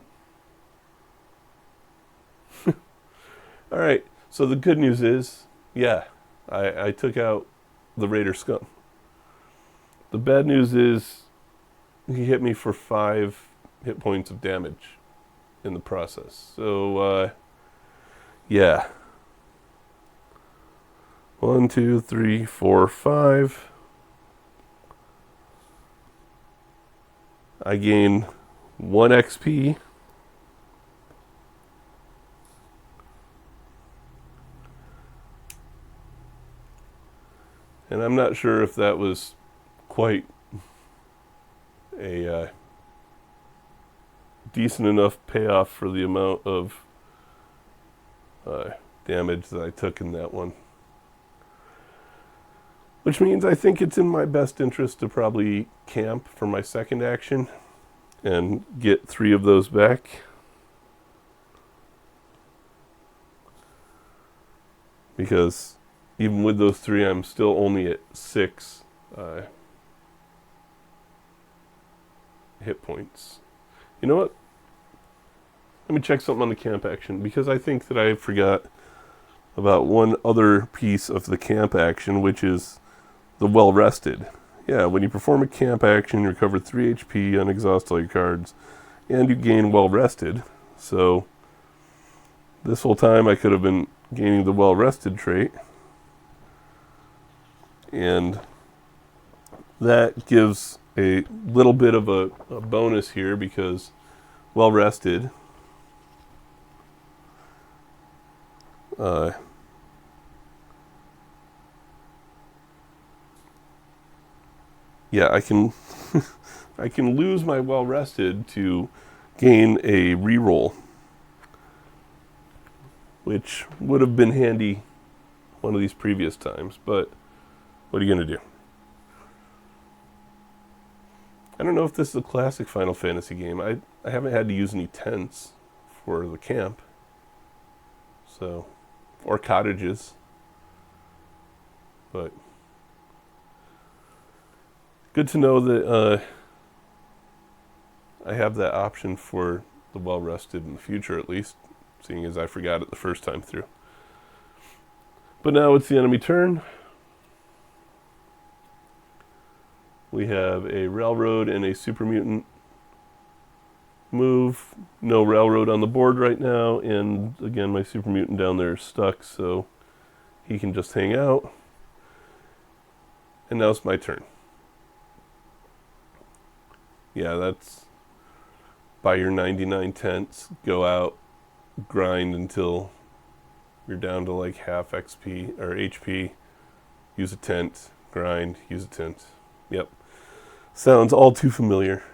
All right, so the good news is, yeah, I took out the Raider scum. The bad news is he hit me for 5 hit points of damage in the process. So, yeah. 1, 2, 3, 4, 5. I gain 1 XP. And I'm not sure if that was quite a decent enough payoff for the amount of damage that I took in that one. Which means I think it's in my best interest to probably camp for my second action and get 3 of those back. Because even with those 3, I'm still only at 6 hit points. You know what? Let me check something on the camp action, because I think that I forgot about one other piece of the camp action, which is the well rested. Yeah, when you perform a camp action, you recover 3 HP and exhaust all your cards, and you gain well rested. So this whole time I could have been gaining the well rested trait. And that gives a little bit of a bonus here, because well rested yeah, I can I can lose my well rested to gain a reroll, which would have been handy one of these previous times, but what are you going to do? I don't know if this is a classic Final Fantasy game. I haven't had to use any tents for the camp. So, or cottages. But good to know that I have that option for the well-rested in the future, at least, seeing as I forgot it the first time through. But now it's the enemy turn. We have a railroad and a super mutant move. No railroad on the board right now, and again, my super mutant down there is stuck, so he can just hang out. And now it's my turn. Yeah, that's buy your 99 tents, go out, grind until you're down to like half XP or HP, use a tent, grind, use a tent. Yep. Sounds all too familiar.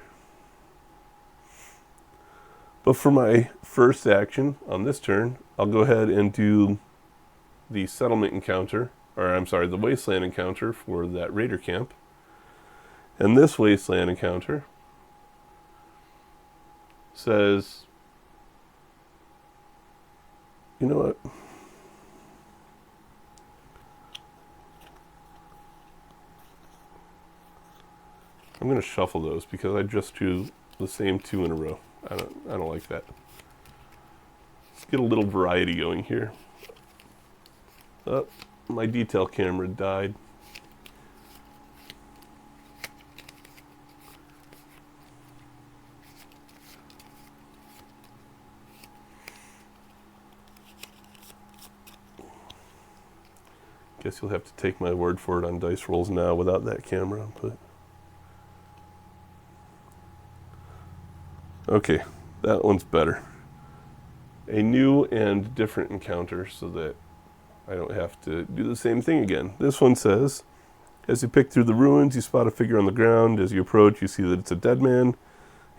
But for my first action on this turn, I'll go ahead and do the settlement encounter, or I'm sorry, the wasteland encounter for that raider camp. And this wasteland encounter says, you know what? I'm going to shuffle those because I just drew the same two in a row. I don't like that. Let's get a little variety going here. Oh, my detail camera died. Guess you'll have to take my word for it on dice rolls now without that camera. But okay, that one's better. A new and different encounter so that I don't have to do the same thing again. This one says, as you pick through the ruins, you spot a figure on the ground. As you approach, you see that it's a dead man.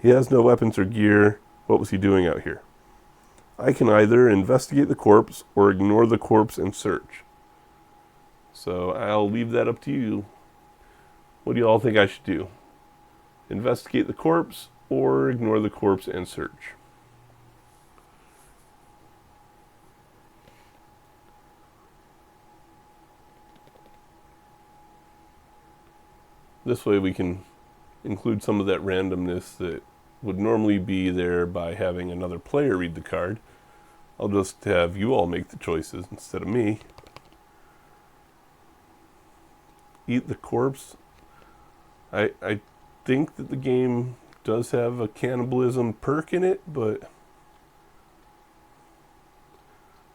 He has no weapons or gear. What was he doing out here? I can either investigate the corpse or ignore the corpse and search. So I'll leave that up to you. What do you all think I should do? Investigate the corpse or ignore the corpse and search? This way we can include some of that randomness that would normally be there by having another player read the card. I'll just have you all make the choices instead of me. Eat the corpse. I think that the game does have a cannibalism perk in it, but...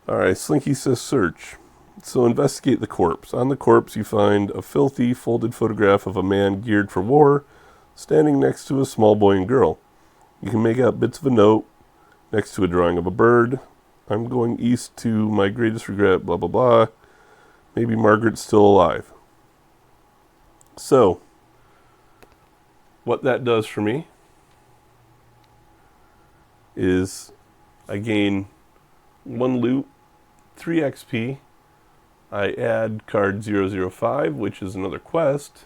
Alright, Slinky says search. So investigate the corpse. On the corpse you find a filthy, folded photograph of a man geared for war, standing next to a small boy and girl. You can make out bits of a note next to a drawing of a bird. I'm going east to my greatest regret, blah blah blah. Maybe Margaret's still alive. So, what that does for me is I gain 1 loot, 3 XP, I add card 005, which is another quest,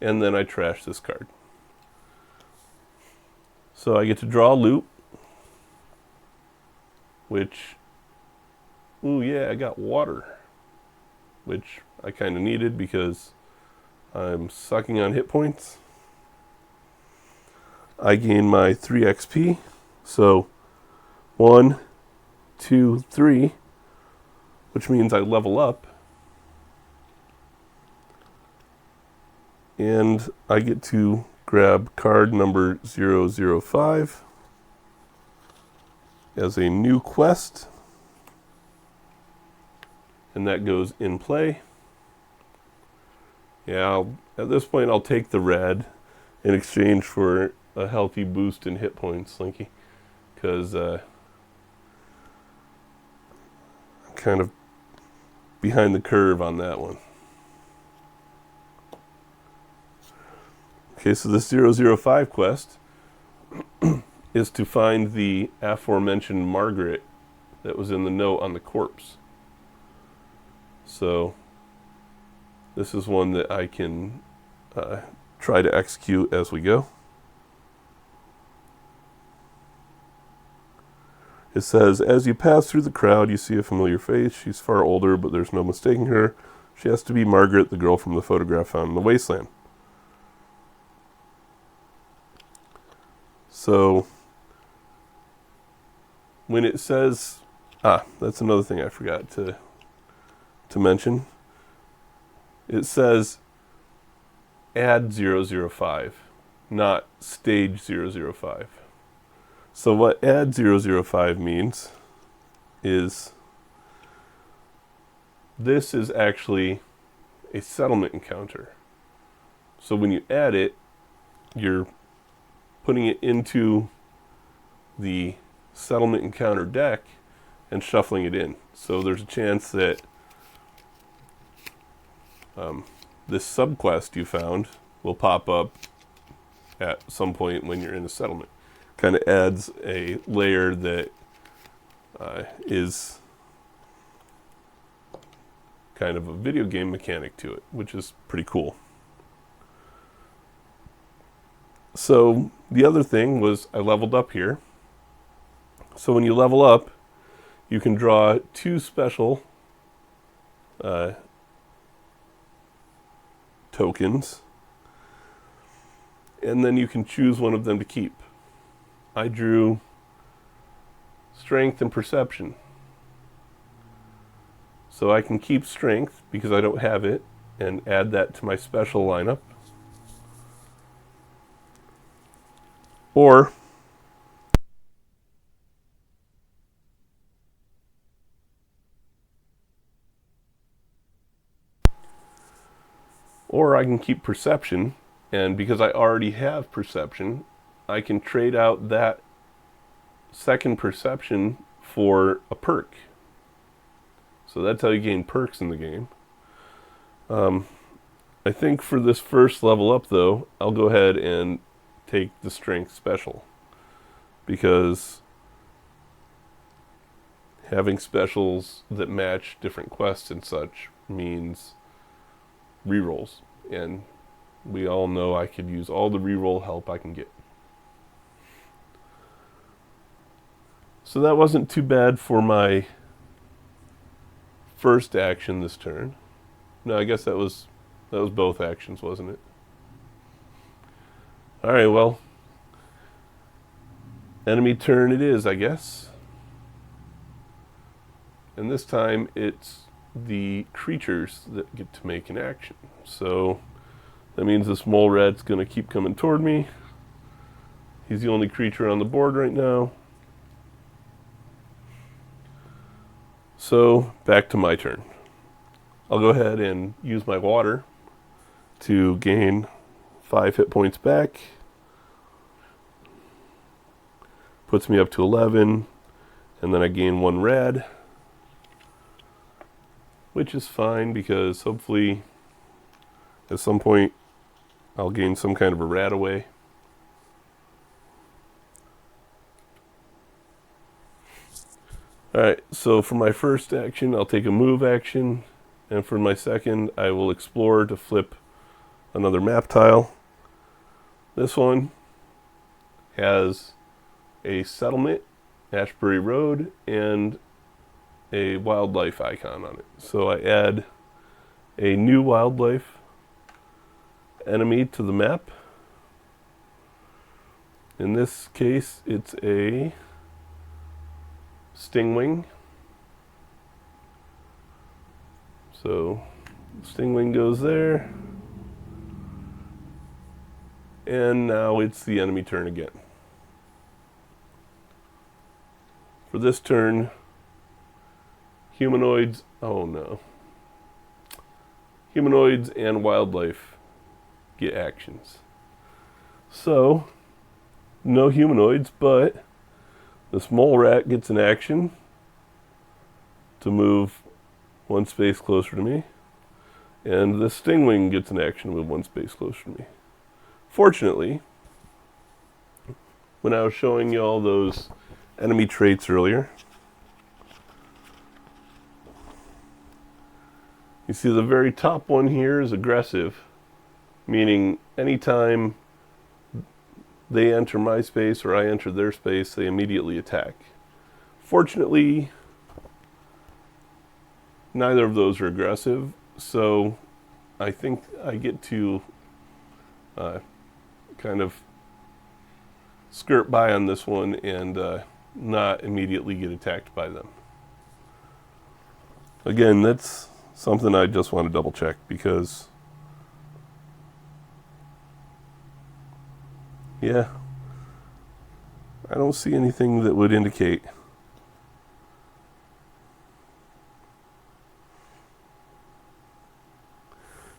and then I trash this card. So I get to draw a loot, which, ooh yeah, I got water, which I kind of needed because I'm sucking on hit points. I gain my 3 XP, so 1, 2, 3, which means I level up. And I get to grab card number 005 as a new quest. And that goes in play. Yeah, at this point I'll take the red in exchange for a healthy boost in hit points, Slinky. Because I'm kind of behind the curve on that one. Okay, so this 005 quest is to find the aforementioned Margaret that was in the note on the corpse. So this is one that I can try to execute as we go. It says, as you pass through the crowd, you see a familiar face. She's far older, but there's no mistaking her. She has to be Margaret, the girl from the photograph found in the wasteland. So, when it says, that's another thing I forgot to mention. It says add 005, not stage 005. So what add 005 means is this is actually a settlement encounter. So when you add it, you're putting it into the settlement encounter deck and shuffling it in. So there's a chance that this subquest you found will pop up at some point when you're in a settlement. kind of adds a layer that is kind of a video game mechanic to it, which is pretty cool. So the other thing was I leveled up here. So when you level up, you can draw 2 special tokens, and then you can choose one of them to keep. I drew strength and perception. So I can keep strength because I don't have it and add that to my special lineup. Or I can keep perception, and because I already have perception, I can trade out that second perception for a perk. So that's how you gain perks in the game. I think for this first level up, though, I'll go ahead and take the strength special, because having specials that match different quests and such means rerolls, and we all know I could use all the reroll help I can get. So that wasn't too bad for my first action this turn. No, I guess that was both actions, wasn't it? All right, well, enemy turn it is, I guess. And this time it's the creatures that get to make an action. So that means this mole rat's going to keep coming toward me. He's the only creature on the board right now. So back to my turn. I'll go ahead and use my water to gain 5 hit points back. Puts me up to 11, and then I gain 1 rad, which is fine because hopefully at some point I'll gain some kind of a rad away. Alright, so for my first action, I'll take a move action, and for my second, I will explore to flip another map tile. This one has a settlement, Ashbury Road, and a wildlife icon on it. So I add a new wildlife enemy to the map. In this case, it's a stingwing. So stingwing goes there. And now it's the enemy turn again. For this turn, humanoids, oh no. Humanoids and wildlife get actions. So, no humanoids, but this mole rat gets an action to move 1 space closer to me. And the stingwing gets an action to move 1 space closer to me. Fortunately, when I was showing you all those enemy traits earlier, you see the very top one here is aggressive, meaning anytime they enter my space or I enter their space, they immediately attack. Fortunately, neither of those are aggressive, so I think I get to kind of skirt by on this one and not immediately get attacked by them. Again, that's something I just want to double check because, yeah, I don't see anything that would indicate.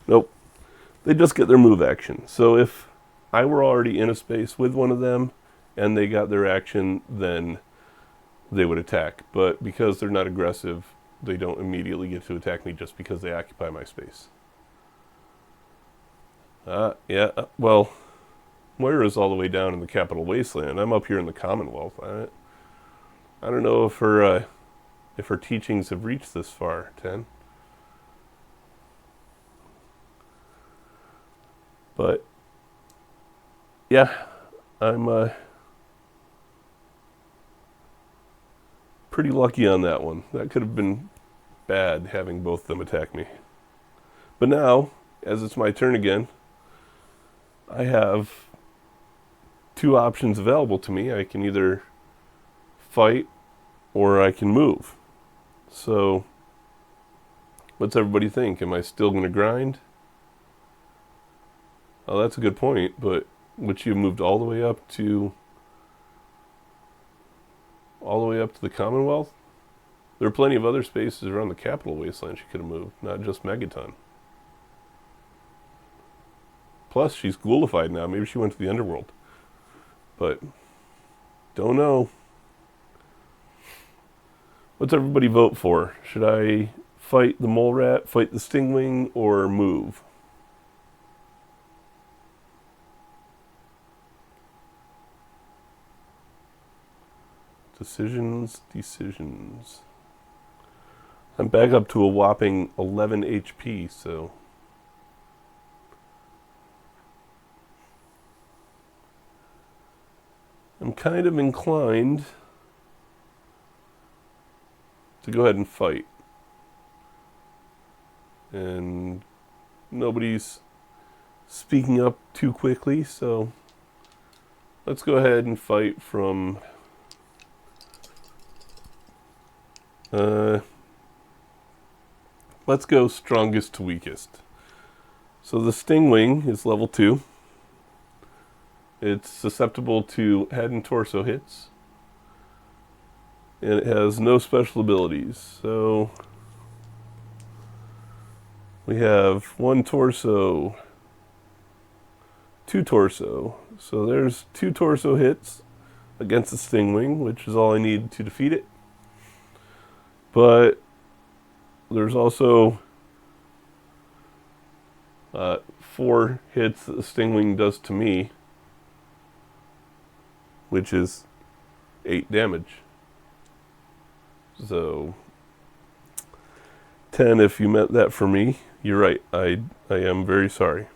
Nope. They just get their move action. So if I were already in a space with one of them and they got their action, then they would attack. But because they're not aggressive, they don't immediately get to attack me just because they occupy my space. Well, Moira's all the way down in the Capital Wasteland. I'm up here in the Commonwealth. I don't know if her teachings have reached this far, Ten. But yeah, I'm pretty lucky on that one. That could have been bad, having both of them attack me. But now, as it's my turn again, I have two options available to me. I can either fight or I can move. So, what's everybody think? Am I still going to grind? Oh, that's a good point, but would you have moved all the way up to the Commonwealth? There are plenty of other spaces around the Capital Wasteland she could have moved, not just Megaton. Plus, she's ghoulified now. Maybe she went to the underworld. But, don't know. What's everybody vote for? Should I fight the mole rat, fight the stingwing, or move? Decisions. I'm back up to a whopping 11 HP, so... I'm kind of inclined to go ahead and fight. And nobody's speaking up too quickly, so let's go ahead and fight from... let's go strongest to weakest. So the stingwing is level 2. It's susceptible to head and torso hits. And it has no special abilities. So we have 1 torso, 2 torso. So there's 2 torso hits against the stingwing, which is all I need to defeat it. But there's also 4 hits that the stingwing does to me, which is 8 damage. So 10 if you meant that for me. You're right. I am very sorry.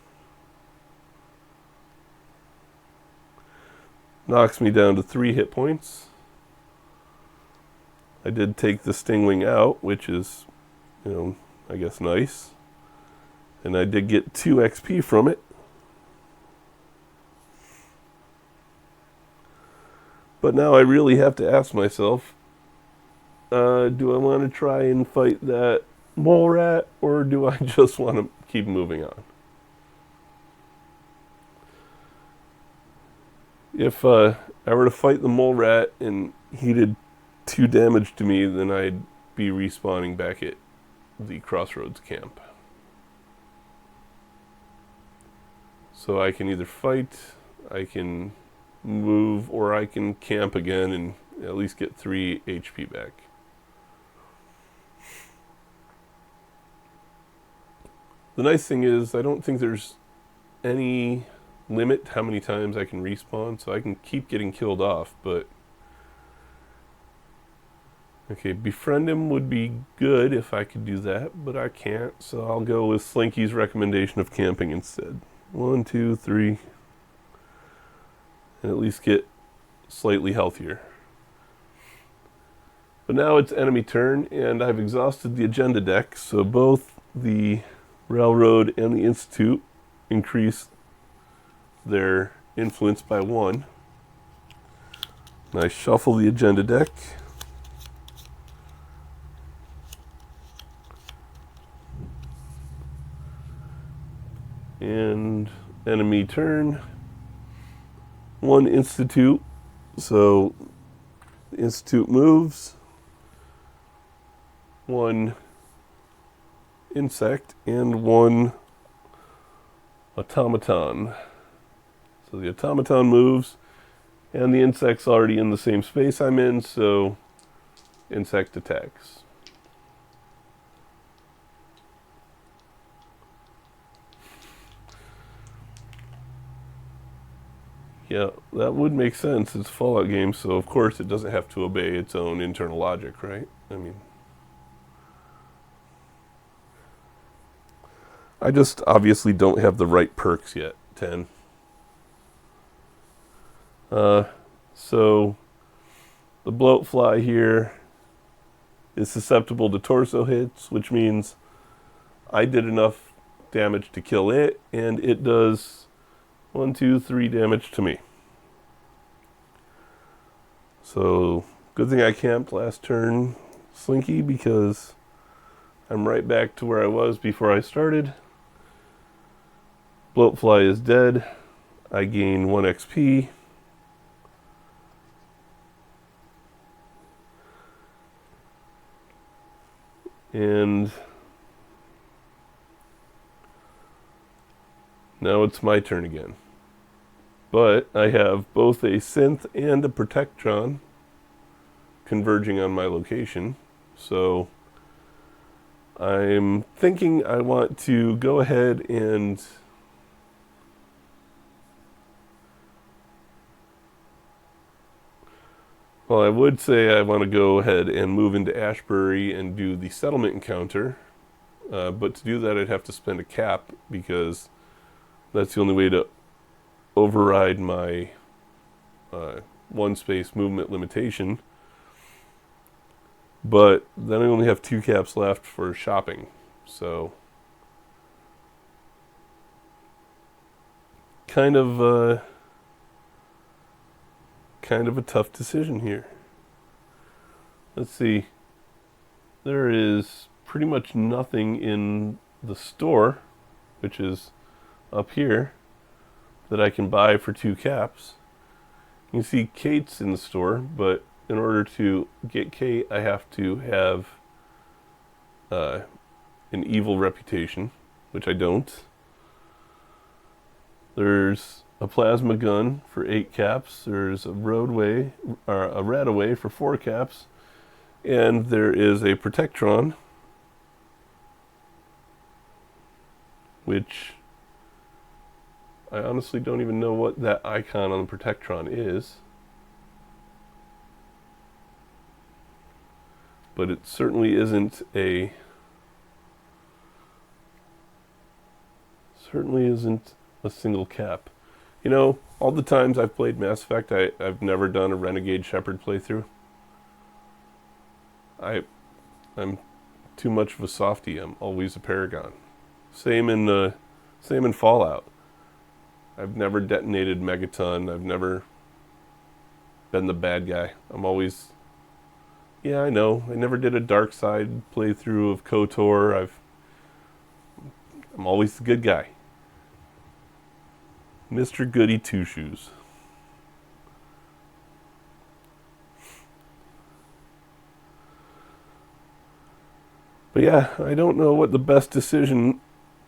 Knocks me down to 3 hit points. I did take the stingwing out, which is, I guess nice. And I did get 2 XP from it. But now I really have to ask myself, do I want to try and fight that mole rat, or do I just want to keep moving on? If I were to fight the mole rat and he did 2 damage to me, then I'd be respawning back at the Crossroads camp. So I can either fight, I can move, or I can camp again and at least get 3 HP back. The nice thing is I don't think there's any limit how many times I can respawn, so I can keep getting killed off, but okay, befriend him would be good if I could do that, but I can't, so I'll go with Slinky's recommendation of camping instead. 1, 2, 3, and at least get slightly healthier. But now it's enemy turn, and I've exhausted the agenda deck, so both the Railroad and the Institute increase their influence by 1. And I shuffle the agenda deck. And enemy turn. 1 Institute. So the Institute moves. 1 insect and 1 automaton. So the automaton moves, and the insect's already in the same space I'm in, so insect attacks. Yeah, that would make sense. It's a Fallout game, so of course it doesn't have to obey its own internal logic, right? I mean, I just obviously don't have the right perks yet. 10. So the bloatfly here is susceptible to torso hits, which means I did enough damage to kill it, and it does 1, 2, 3 damage to me. So good thing I camped last turn, Slinky, because I'm right back to where I was before I started. Bloatfly is dead. I gain 1 XP. And now it's my turn again. But I have both a synth and a protectron converging on my location. So I'm thinking I want to go ahead and well, I would say I want to go ahead and move into Ashbury and do the settlement encounter. But to do that, I'd have to spend a cap because that's the only way to override my 1 space movement limitation. But then I only have 2 caps left for shopping. So kind of a tough decision here. Let's see. There is pretty much nothing in the store, which is up here, that I can buy for 2 caps. You can see Kate's in the store, but in order to get Kate, I have to have an evil reputation, which I don't. There's a plasma gun for 8 caps. There's a Radaway for 4 caps. And there is a Protectron, which I honestly don't even know what that icon on the Protectron is. But it certainly isn't a single cap. You know, all the times I've played Mass Effect, I've never done a Renegade Shepard playthrough. I'm too much of a softie. I'm always a Paragon. Same in Fallout. I've never detonated Megaton. I've never been the bad guy. I'm always... Yeah, I know. I never did a dark side playthrough of KOTOR. I'm always the good guy. Mr. Goody Two-Shoes. But yeah, I don't know what the best decision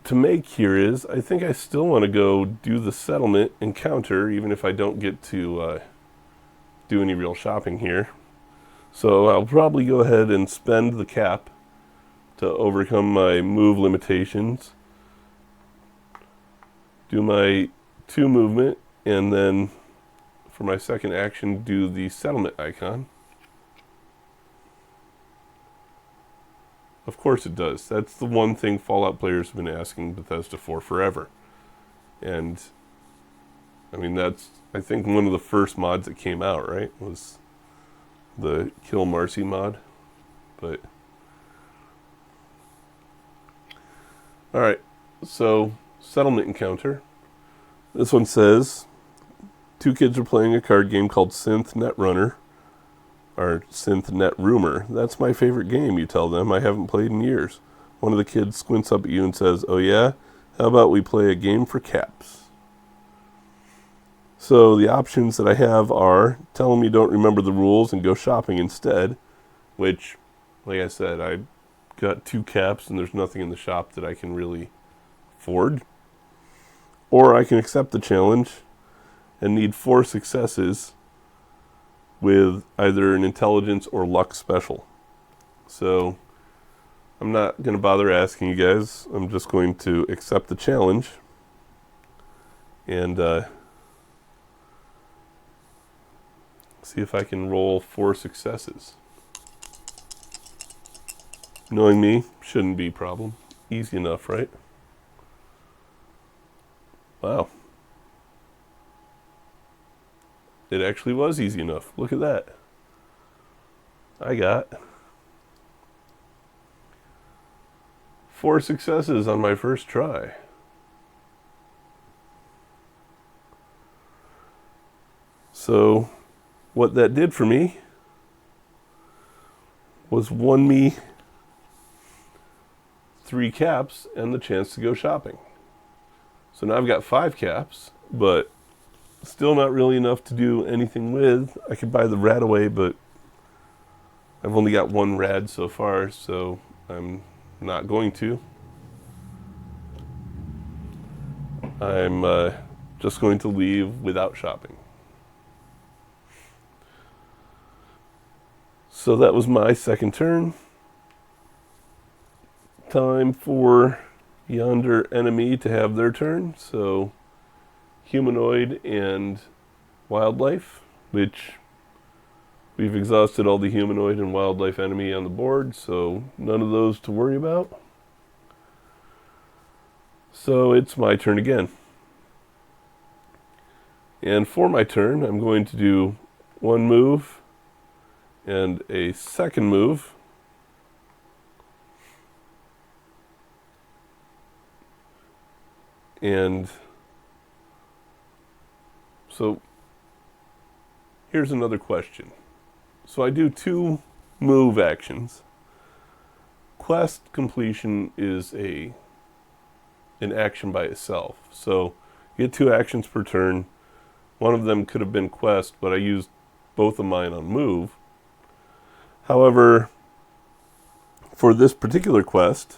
to make here is. I think I still want to go do the settlement encounter, even if I don't get to do any real shopping here. So I'll probably go ahead and spend the cap to overcome my move limitations, do my 2 movement, and then for my second action do the settlement icon. Of course it does. That's the one thing Fallout players have been asking Bethesda for forever. And I mean, that's, I think, one of the first mods that came out, right? Was the Kill Marcy mod. But alright, so settlement encounter. This one says 2 kids are playing a card game called Synth Netrunner, or Synth Net Rumor. That's my favorite game, you tell them. I haven't played in years. One of the kids squints up at you and says, "Oh yeah? How about we play a game for caps?" So the options that I have are tell them you don't remember the rules and go shopping instead, which, like I said, I got 2 caps and there's nothing in the shop that I can really afford. Or I can accept the challenge and need 4 successes with either an intelligence or luck special. So I'm not going to bother asking you guys. I'm just going to accept the challenge and See if I can roll 4 successes. Knowing me, shouldn't be a problem. Easy enough, right? Wow. It actually was easy enough. Look at that. I got 4 successes on my first try. So what that did for me was won me 3 caps and the chance to go shopping. So now I've got 5 caps, but still not really enough to do anything with. I could buy the rad away, but I've only got 1 rad so far, so I'm not going to. I'm just going to leave without shopping. So that was my second turn. Time for yonder enemy to have their turn. So humanoid and wildlife, which we've exhausted all the humanoid and wildlife enemy on the board, so none of those to worry about. So it's my turn again. And for my turn, I'm going to do 1 move and a second move. And so here's another question. So I do 2 move actions. Quest completion is an action by itself. So you get 2 actions per turn. One of them could have been quest, but I used both of mine on move. However, for this particular quest,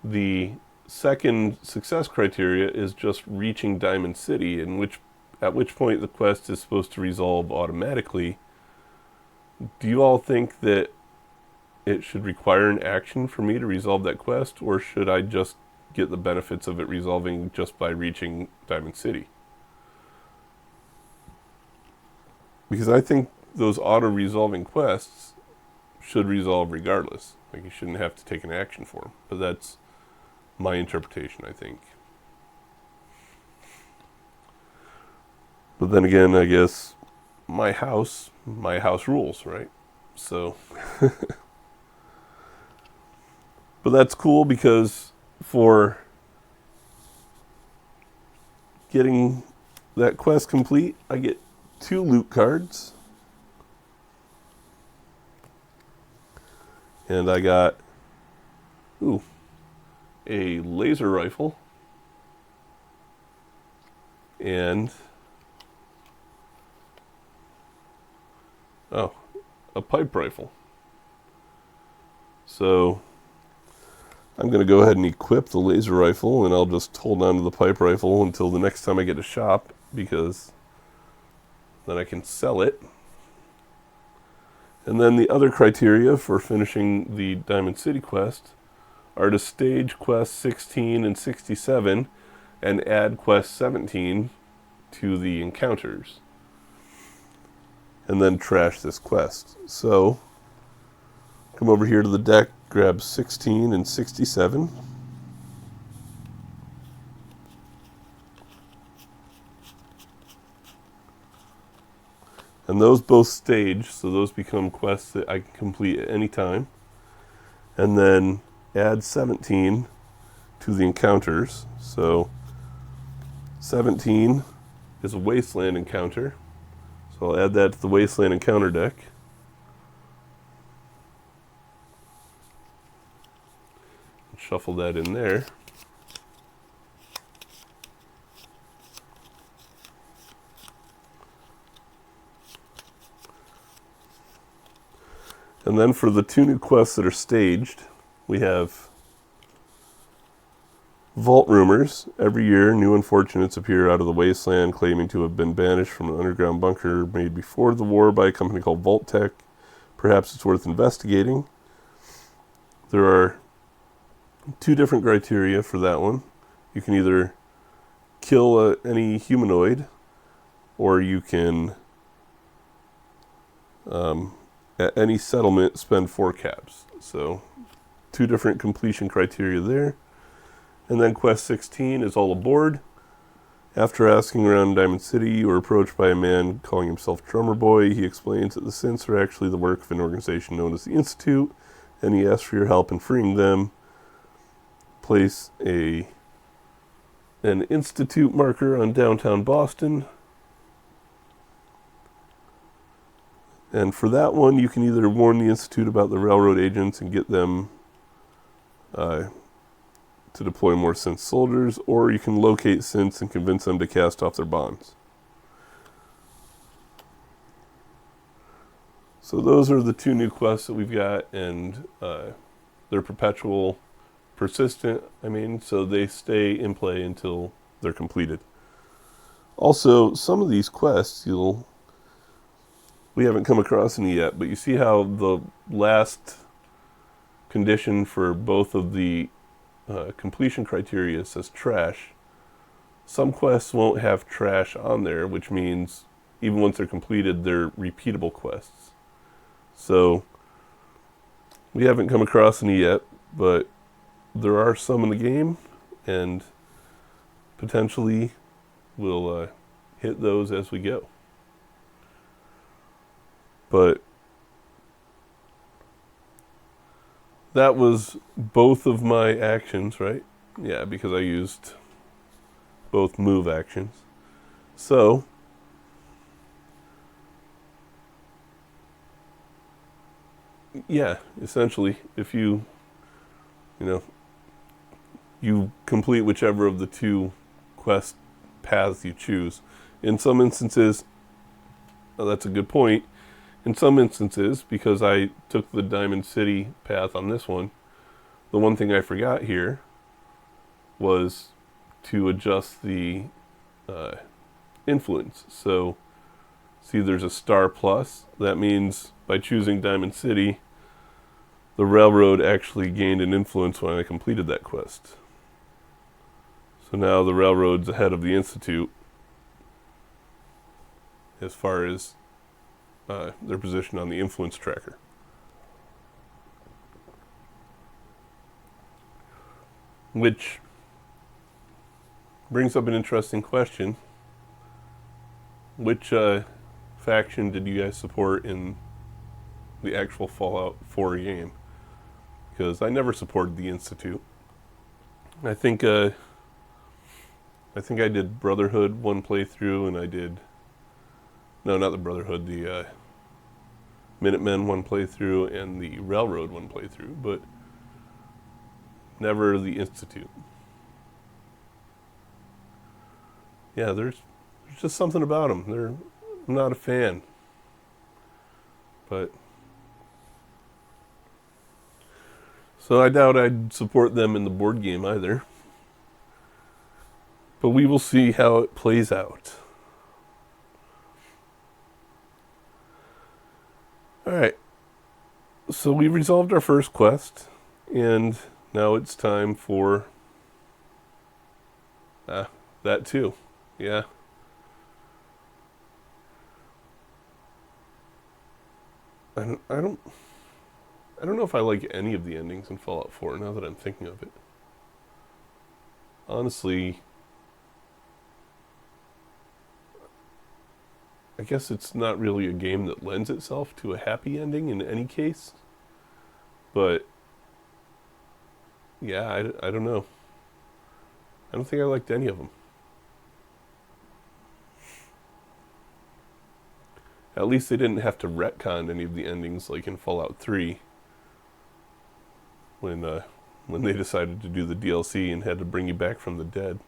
the second success criteria is just reaching Diamond City, at which point the quest is supposed to resolve automatically. Do you all think that it should require an action for me to resolve that quest, or should I just get the benefits of it resolving just by reaching Diamond City? Because I think those auto-resolving quests should resolve regardless. Like, you shouldn't have to take an action for them. But that's my interpretation, I think. But then again, I guess my house rules, right? So, but that's cool because for getting that quest complete, I get 2 loot cards. And I got, a laser rifle and a pipe rifle. So I'm going to go ahead and equip the laser rifle, and I'll just hold on to the pipe rifle until the next time I get to shop, because then I can sell it. And then the other criteria for finishing the Diamond City quest are to stage quests 16 and 67 and add quest 17 to the encounters. And then trash this quest. So, come over here to the deck, grab 16 and 67. And those both stage, so those become quests that I can complete at any time. And then add 17 to the encounters. So 17 is a Wasteland encounter. So I'll add that to the Wasteland encounter deck. Shuffle that in there. And then for the 2 new quests that are staged, we have Vault Rumors. Every year, new unfortunates appear out of the wasteland claiming to have been banished from an underground bunker made before the war by a company called Vault Tech. Perhaps it's worth investigating. There are 2 different criteria for that one. You can either kill any humanoid or you can, at any settlement, spend 4 caps. So 2 different completion criteria there. And then quest 16 is all aboard. After asking around Diamond City, you are approached by a man calling himself Drummer Boy. He explains that the synths are actually the work of an organization known as the Institute, and he asks for your help in freeing them. Place an Institute marker on downtown Boston. And for that one, you can either warn the Institute about the railroad agents and get them to deploy more synth soldiers, or you can locate synths and convince them to cast off their bonds. So those are the 2 new quests that we've got, and they're persistent, so they stay in play until they're completed. Also, some of these quests we haven't come across any yet, but you see how the last condition for both of the completion criteria says trash. Some quests won't have trash on there, which means even once they're completed, they're repeatable quests. So we haven't come across any yet, but there are some in the game, and potentially we'll hit those as we go. But that was both of my actions, right? Yeah, because I used both move actions. So, yeah, essentially, if you complete whichever of the 2 quest paths you choose. In some instances, that's a good point. In some instances, because I took the Diamond City path on this one, the one thing I forgot here was to adjust the influence. So, see, there's a star plus. That means by choosing Diamond City, the railroad actually gained an influence when I completed that quest. So now the railroad's ahead of the Institute as far as their position on the influence tracker. Which brings up an interesting question. Which faction did you guys support in the actual Fallout 4 game? Because I never supported the Institute. I think I did Brotherhood 1 playthrough, and I did... No, not the Brotherhood, the Minutemen 1 playthrough, and the Railroad 1 playthrough, but never the Institute. Yeah, there's just something about them. I'm not a fan. But... So I doubt I'd support them in the board game either. But we will see how it plays out. Alright, so we resolved our first quest, and now it's time for that too. Yeah. I don't know if I like any of the endings in Fallout 4 now that I'm thinking of it. Honestly, I guess it's not really a game that lends itself to a happy ending in any case. But, yeah, I don't know. I don't think I liked any of them. At least they didn't have to retcon any of the endings like in Fallout 3. When they decided to do the DLC and had to bring you back from the dead.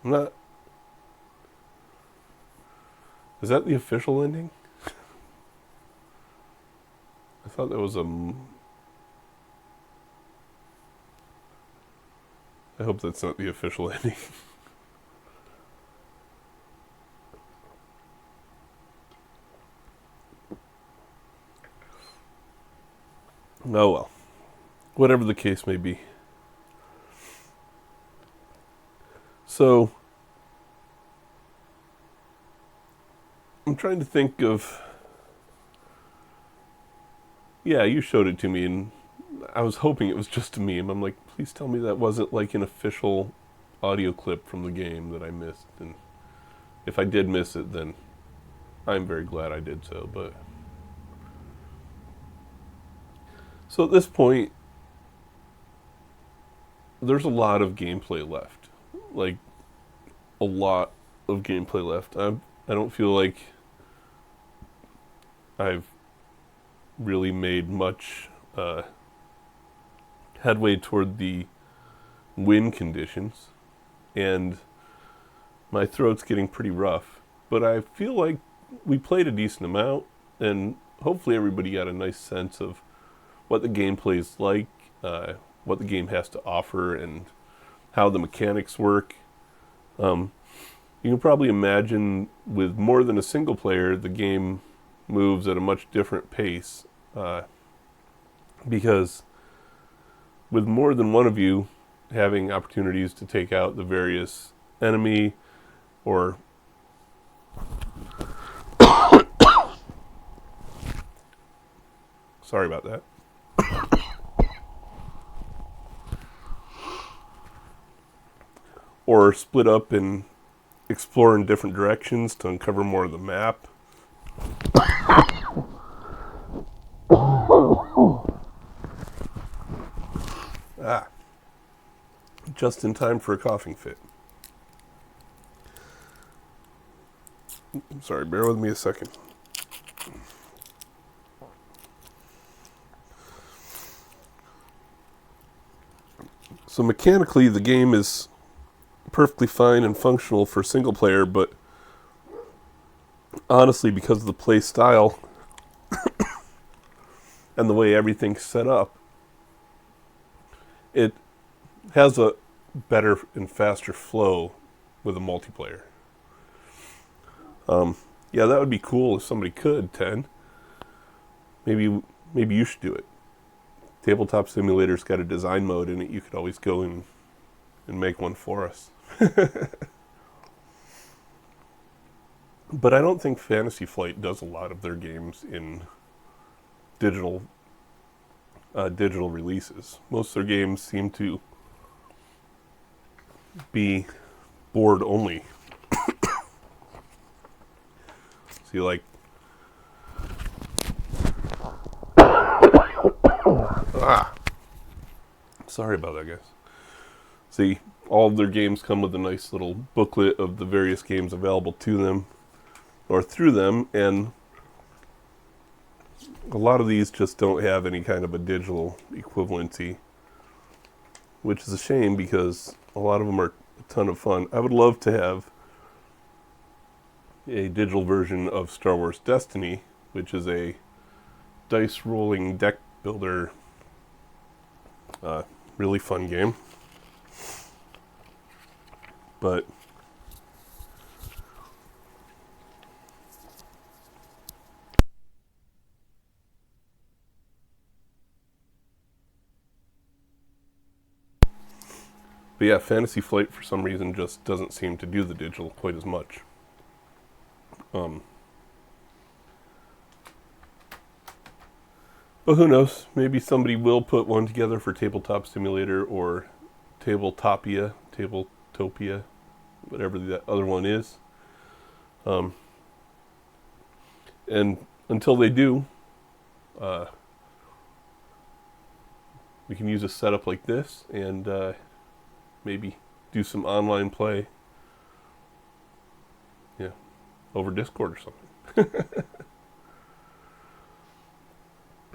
I'm not... Is that the official ending? I thought that was a... I hope that's not the official ending. Oh well, whatever the case may be. So, I'm trying to think of... Yeah, you showed it to me, and I was hoping it was just a meme. I'm like, please tell me that wasn't like an official audio clip from the game that I missed. And if I did miss it, then I'm very glad I did so. But so at this point, there's a lot of gameplay left. Like, a lot of gameplay left. I don't feel like I've really made much headway toward the win conditions, and my throat's getting pretty rough. But I feel like we played a decent amount, and hopefully everybody got a nice sense of what the gameplay is like, what the game has to offer, and how the mechanics work. You can probably imagine with more than a single player, the game moves at a much different pace, because with more than one of you having opportunities to take out the various enemy or sorry about that, or split up and explore in different directions to uncover more of the map. Just in time for a coughing fit. Sorry, bear with me a second. So mechanically, the game is perfectly fine and functional for single player, but honestly, because of the play style and the way everything's set up, it has a better and faster flow with a multiplayer. Yeah, that would be cool if somebody could, 10. Maybe you should do it. Tabletop Simulator's got a design mode in it. You could always go and make one for us. But I don't think Fantasy Flight does a lot of their games in digital releases. Most of their games seem to be board only. See, like, sorry about that, guys. See, all of their games come with a nice little booklet of the various games available to them or through them, and a lot of these just don't have any kind of a digital equivalency, which is a shame because a lot of them are a ton of fun. I would love to have a digital version of Star Wars Destiny, which is a dice rolling deck builder, really fun game. But yeah, Fantasy Flight for some reason just doesn't seem to do the digital quite as much. But who knows? Maybe somebody will put one together for Tabletop Simulator or Tabletopia, whatever that other one is. And until they do, we can use a setup like this and maybe do some online play, over Discord or something.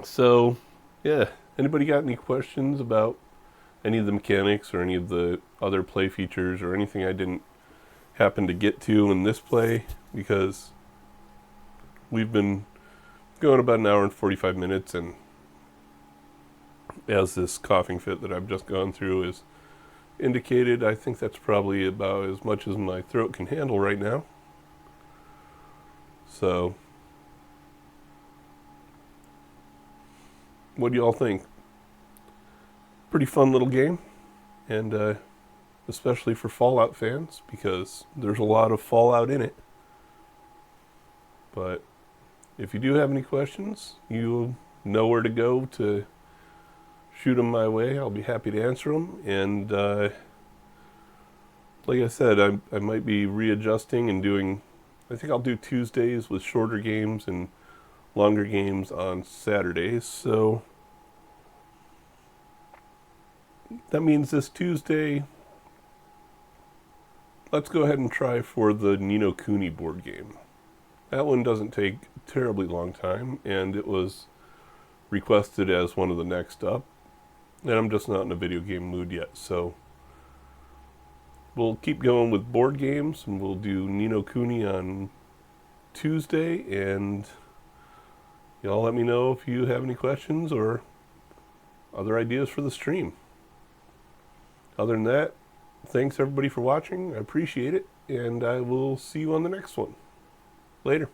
So, yeah, anybody got any questions about any of the mechanics or any of the other play features or anything I didn't happen to get to in this play? Because we've been going about an hour and 45 minutes, and as this coughing fit that I've just gone through is indicated, I think that's probably about as much as my throat can handle right now. So, what do y'all think? Pretty fun little game, and especially for Fallout fans, because there's a lot of Fallout in it. But if you do have any questions, you know where to go to shoot them my way. I'll be happy to answer them. And like I said, I might be readjusting and doing, I think I'll do Tuesdays with shorter games and longer games on Saturdays. So that means this Tuesday, let's go ahead and try for the Ni no Kuni board game. That one doesn't take a terribly long time, and it was requested as one of the next up. And I'm just not in a video game mood yet, so we'll keep going with board games, and we'll do Ni no Kuni on Tuesday, and y'all let me know if you have any questions or other ideas for the stream. Other than that, thanks everybody for watching. I appreciate it, and I will see you on the next one. Later.